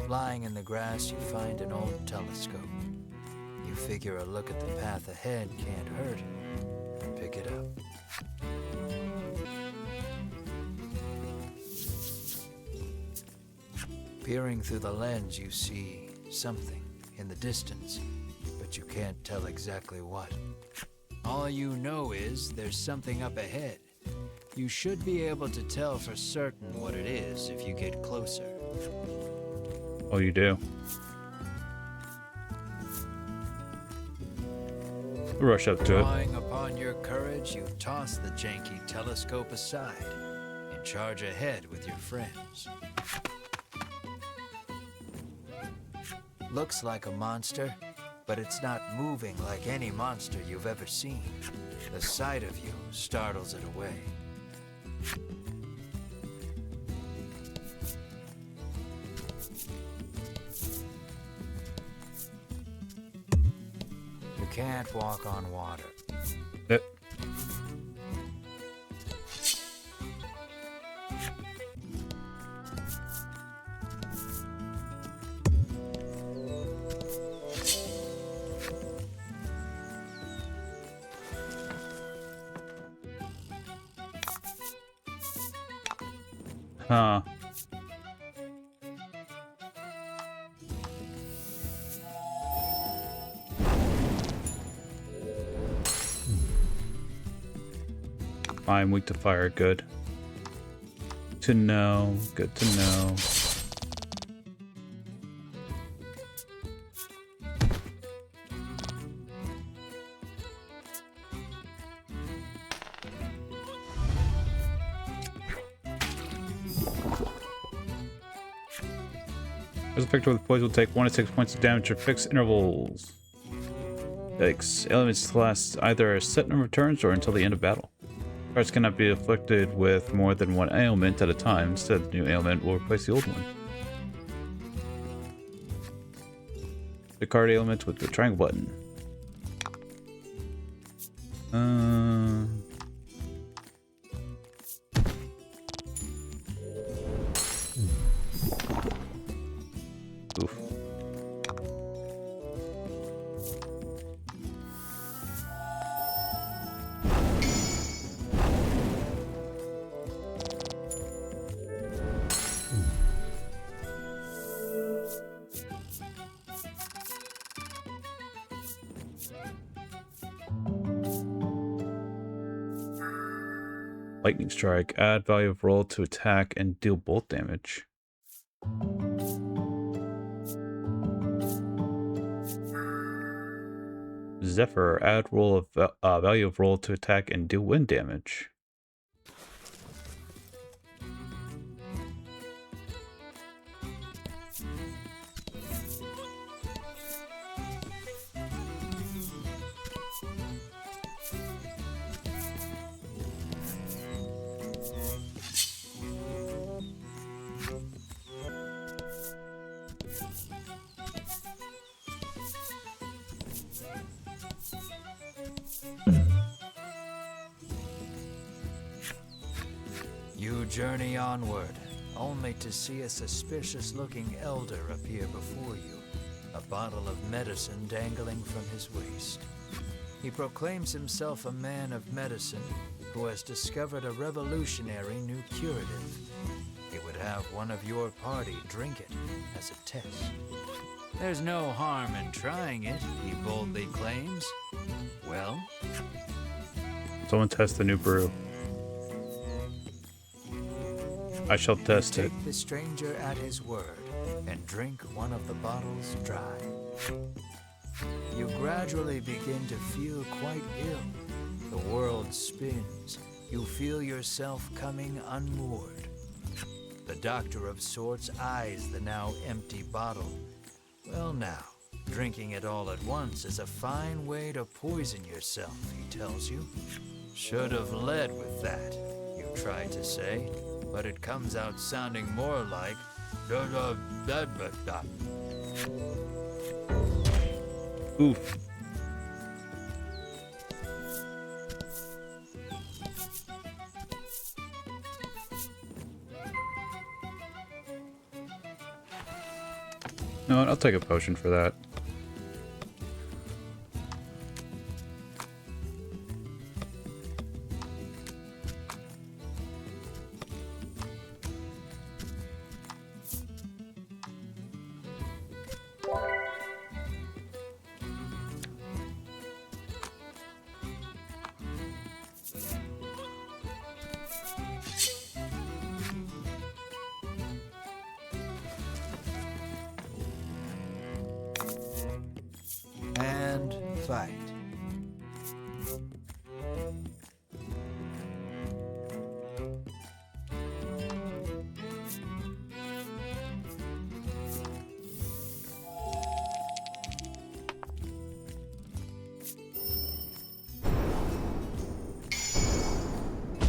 Lying in the grass, you find an old telescope. You figure a look at the path ahead can't hurt, and pick it up. Peering through the lens, you see something in the distance, but you can't tell exactly what. All you know is there's something up ahead. You should be able to tell for certain what it is if you get closer. Oh, you do. Rush up to it. Drawing upon your courage, you toss the janky telescope aside and charge ahead with your friends. Looks like a monster, but it's not moving like any monster you've ever seen. The sight of you startles it away. You can't walk on water. Yep. Huh. I'm weak to fire. Good. To know. Good to know. As effective with poison will take 1 to 6 points of damage at fixed intervals. Yikes. Ailments last either a set number of turns or until the end of battle. Cards cannot be afflicted with more than one ailment at a time. Instead, the new ailment will replace the old one. The card ailment with the triangle button. Oof. Lightning strike. Add value of roll to attack and deal bolt damage. Zephyr. Add roll of value of roll to attack and deal wind damage. You journey onward, only to see a suspicious-looking elder appear before you, a bottle of medicine dangling from his waist. He proclaims himself a man of medicine who has discovered a revolutionary new curative. He would have one of your party drink it as a test. There's no harm in trying it, he boldly claims. Well? Someone test the new brew. I shall test it. Take the stranger at his word and drink one of the bottles dry. You gradually begin to feel quite ill. The world spins. You feel yourself coming unmoored. The doctor of sorts eyes the now empty bottle. Well now, drinking it all at once is a fine way to poison yourself, he tells you. Should have led with that, you try to say, but it comes out sounding more like da-da-da-da-da. Oof. No, I'll take a potion for that. And fight.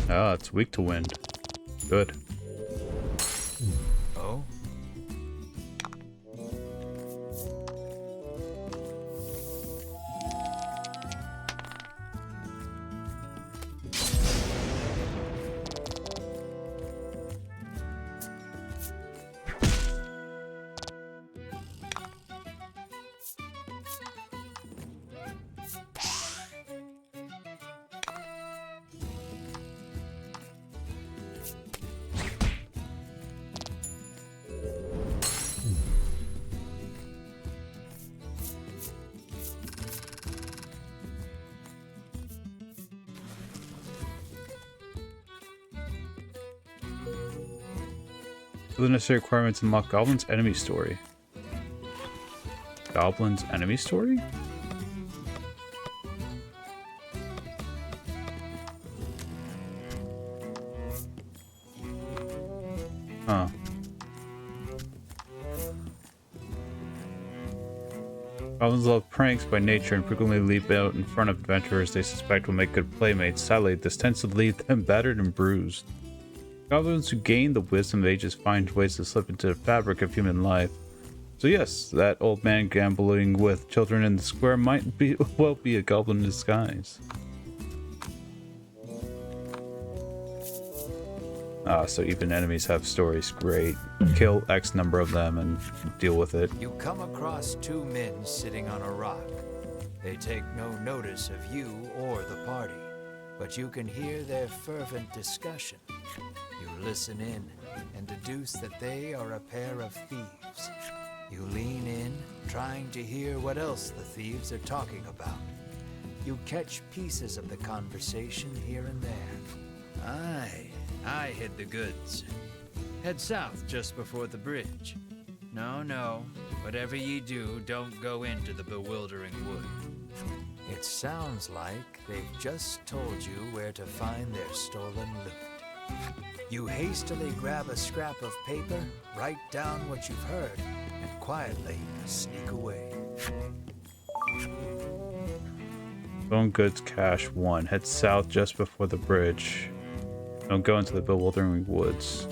Ah, it's weak to wind. Good. Oh? The necessary requirements unlock Goblin's enemy story. Goblin's enemy story? Huh. Goblins love pranks by nature and frequently leap out in front of adventurers they suspect will make good playmates. Sadly, this tends to leave them battered and bruised. Goblins who gain the wisdom of ages find ways to slip into the fabric of human life. So yes, that old man gambling with children in the square might be a goblin in disguise. So even enemies have stories. Great. Kill X number of them and deal with it. You come across two men sitting on a rock. They take no notice of you or the party, but you can hear their fervent discussion. You listen in and deduce that they are a pair of thieves. You lean in, trying to hear what else the thieves are talking about. You catch pieces of the conversation here and there. I hid the goods. Head south just before the bridge. No, whatever ye do, don't go into the bewildering wood. It sounds like they've just told you where to find their stolen loot. You hastily grab a scrap of paper, write down what you've heard, and quietly sneak away. Stolen goods cache 1. Head south just before the bridge. Don't go into the bewildering woods.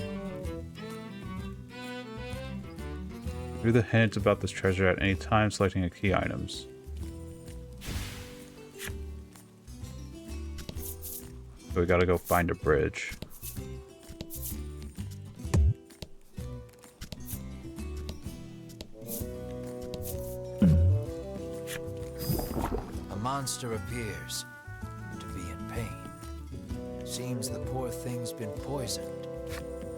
Do the hints about this treasure at any time, selecting a key items. So we gotta go find a bridge. A monster appears to be in pain. Seems the poor thing's been poisoned.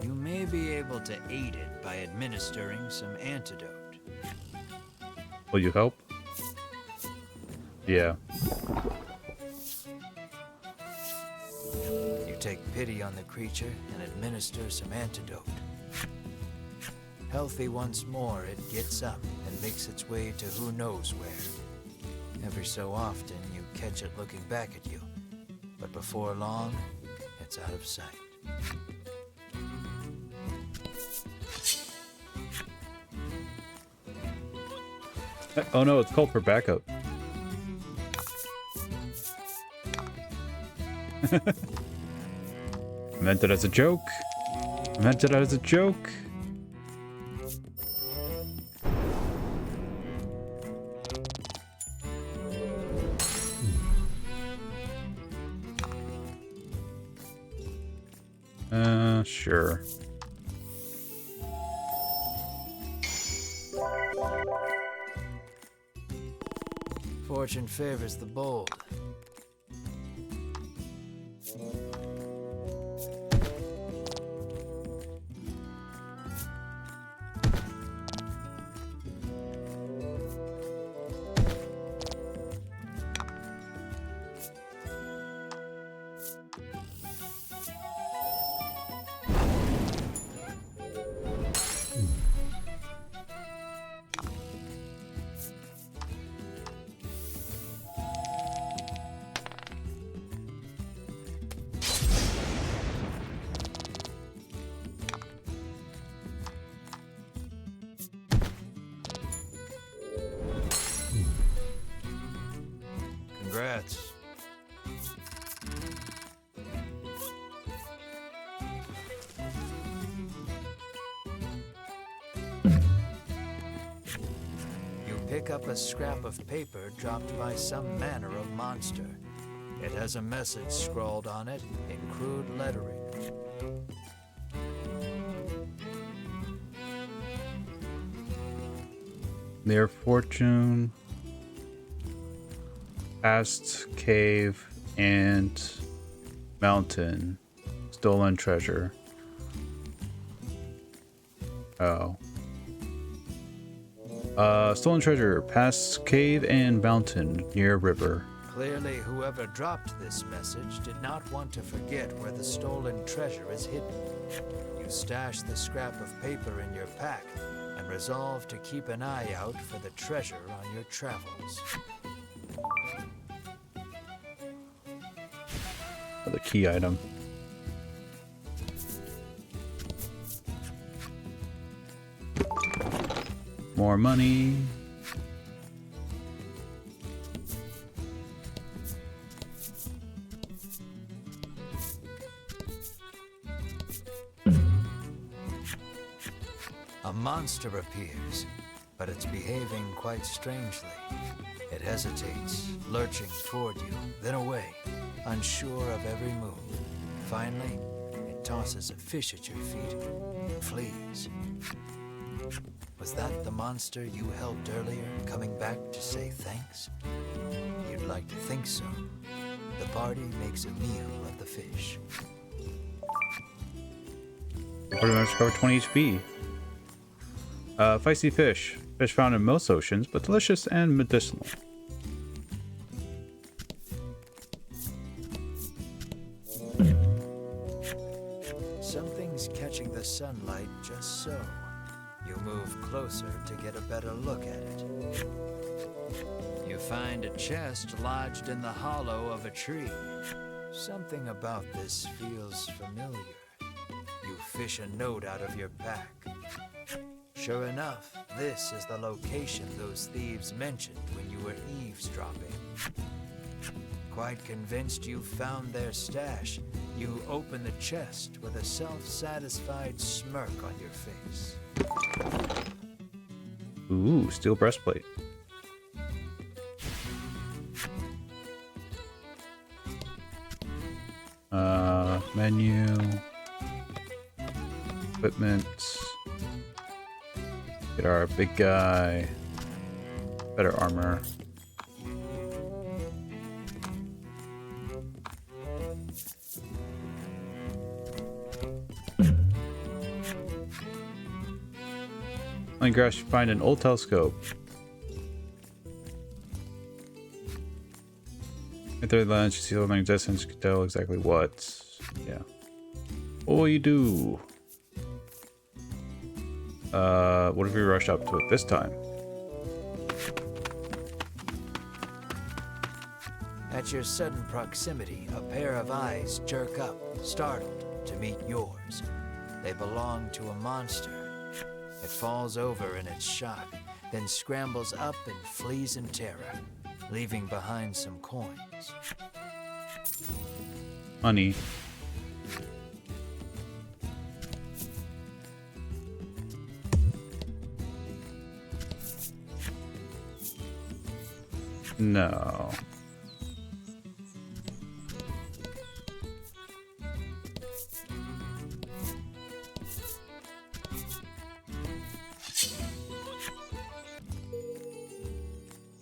You may be able to aid it by administering some antidote. Will you help? Yeah. You take pity on the creature and administer some antidote. Healthy once more, it gets up and makes its way to who knows where. Every so often, you catch it looking back at you, but before long, it's out of sight. Oh no, it's called for backup. Meant it as a joke. Meant it as a joke. Sure. Fortune favors the bold. Congrats. You pick up a scrap of paper dropped by some manner of monster. It has a message scrawled on it in crude lettering. Near fortune, past cave and mountain, stolen treasure. Oh. Stolen treasure, past cave and mountain near river. Clearly, whoever dropped this message did not want to forget where the stolen treasure is hidden. You stash the scrap of paper in your pack and resolve to keep an eye out for the treasure on your travels. The key item. More money. A monster appears, but it's behaving quite strangely. It hesitates, lurching toward you, then away, unsure of every move. Finally, it tosses a fish at your feet and flees. Was that the monster you helped earlier, coming back to say thanks? You'd like to think so. The party makes a meal of the fish. Pretty much cover 20 HP. Feisty fish. Fish found in most oceans, but delicious and medicinal. Something's catching the sunlight just so. You move closer to get a better look at it. You find a chest lodged in the hollow of a tree. Something about this feels familiar. You fish a note out of your pack. Sure enough, this is the location those thieves mentioned when you were eavesdropping. Quite convinced you found their stash, you open the chest with a self-satisfied smirk on your face. Ooh, steel breastplate. Menu. Equipment. Get our big guy. Better armor. On grass, you find an old telescope. At the lens, you see the long distance, you can tell exactly what. Yeah. What will you do? What if we rush up to it this time? At your sudden proximity, a pair of eyes jerk up, startled, to meet yours. They belong to a monster. It falls over in its shock, then scrambles up and flees in terror, leaving behind some coins. Money. No.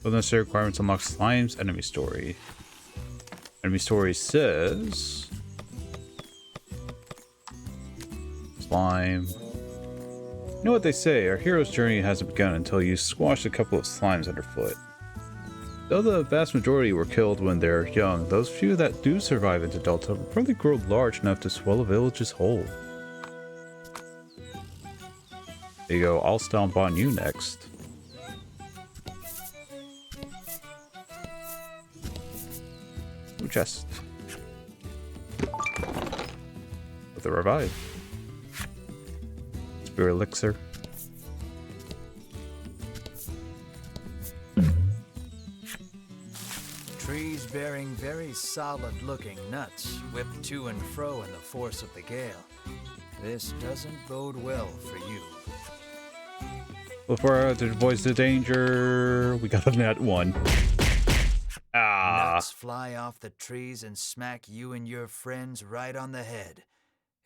With necessary requirements unlock Slime's enemy story. Enemy story says Slime. You know what they say, our hero's journey hasn't begun until you squash a couple of slimes underfoot. Though the vast majority were killed when they're young, those few that do survive into adulthood will probably grow large enough to swell a village's whole. There you go, I'll stomp on you next. Ooh, chest. With a revive. Spirit elixir. Trees bearing very solid-looking nuts whip to and fro in the force of the gale. This doesn't bode well for you. Before to avoid the danger, we got a nat one. Nuts fly off the trees and smack you and your friends right on the head.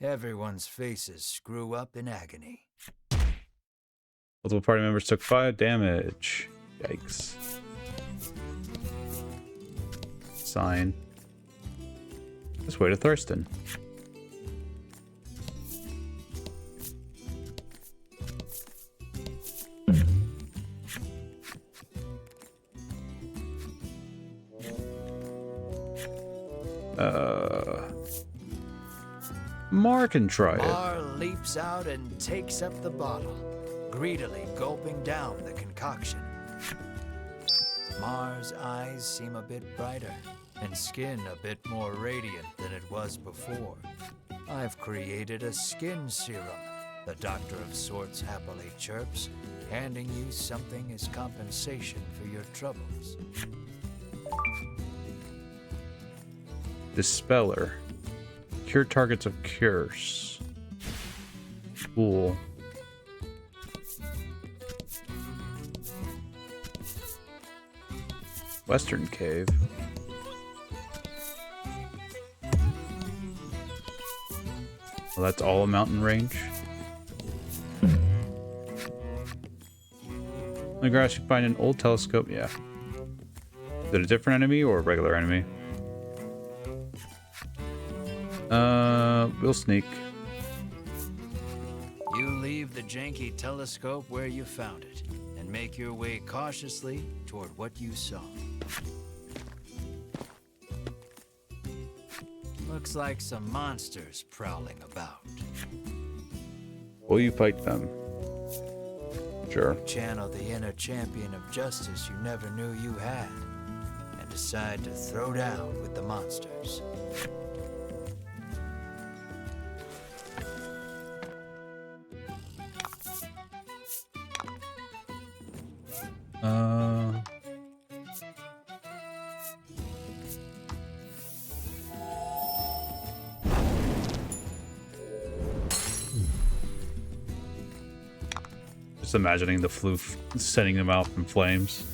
Everyone's faces screw up in agony. Multiple party members took 5 damage. Yikes. Sign. This way to Thurston. Mar can try it. Mar leaps out and takes up the bottle, greedily gulping down the concoction. Mar's eyes seem a bit brighter, and skin a bit more radiant than it was before. I've created a skin serum, the Doctor of Sorts happily chirps, handing you something as compensation for your troubles. Dispeller. Cure targets of cures. Cool. Western cave. Well, that's all a mountain range. On the grass, you find an old telescope. Yeah. Is it a different enemy or a regular enemy? We'll sneak. You leave the janky telescope where you found it and make your way cautiously toward what you saw. Looks like some monsters prowling about. Will you fight them? Sure. Channel the inner champion of justice you never knew you had and decide to throw down with the monsters. Just imagining the floof setting them out in flames.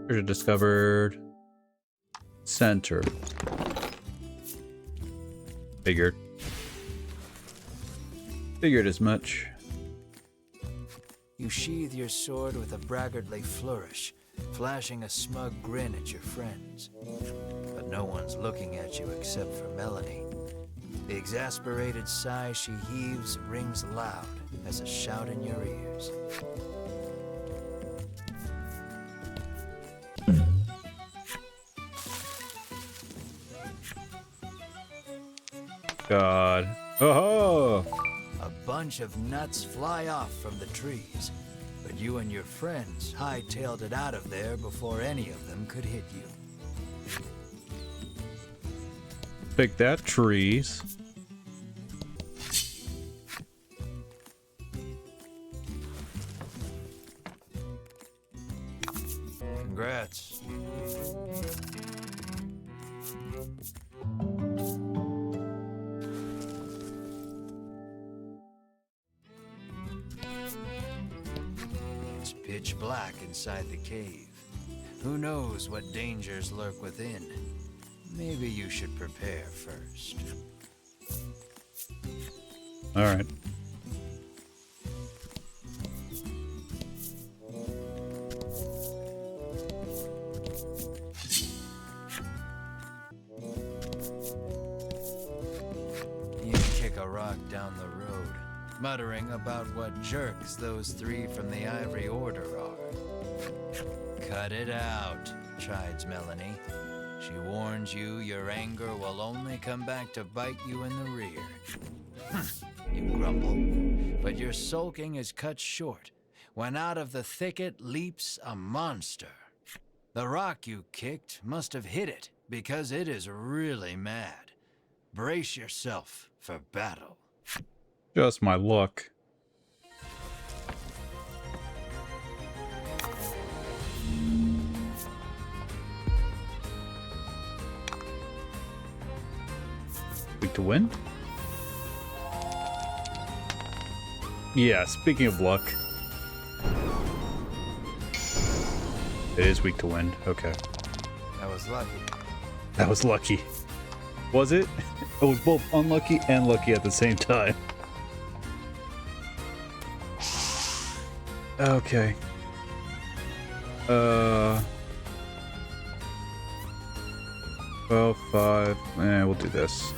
Treasure discovered. Center. Figured. Figured as much. You sheathe your sword with a braggartly flourish, flashing a smug grin at your friends. But no one's looking at you except for Melanie. The exasperated sigh she heaves rings loud as a shout in your ears. God. Oh! A bunch of nuts fly off from the trees, but you and your friends hightailed it out of there before any of them could hit you. Pick that, trees. Congrats. It's pitch black inside the cave. Who knows what dangers lurk within? Maybe you should prepare first. All right. You kick a rock down the road, muttering about what jerks those three from the Ivory Order are. Cut it out, chides Melanie. She warns you your anger will only come back to bite you in the rear. You grumble, but your sulking is cut short when out of the thicket leaps a monster. The rock you kicked must have hit it because it is really mad. Brace yourself for battle. Just my luck. Weak to win? Yeah, speaking of luck. It is weak to win. Okay. That was lucky. That was lucky. Was it? It was both unlucky and lucky at the same time. Okay. 12, 5. We'll do this.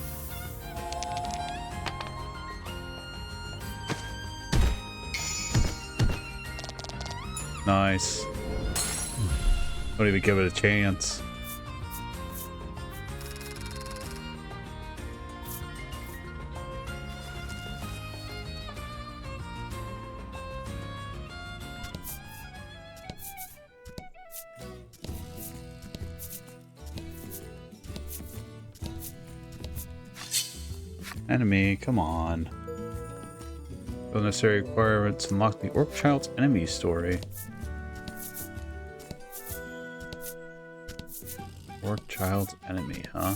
Nice. Don't even give it a chance. Enemy, come on. The necessary requirements to unlock the Orc Child's enemy story. Orc Child's enemy, huh?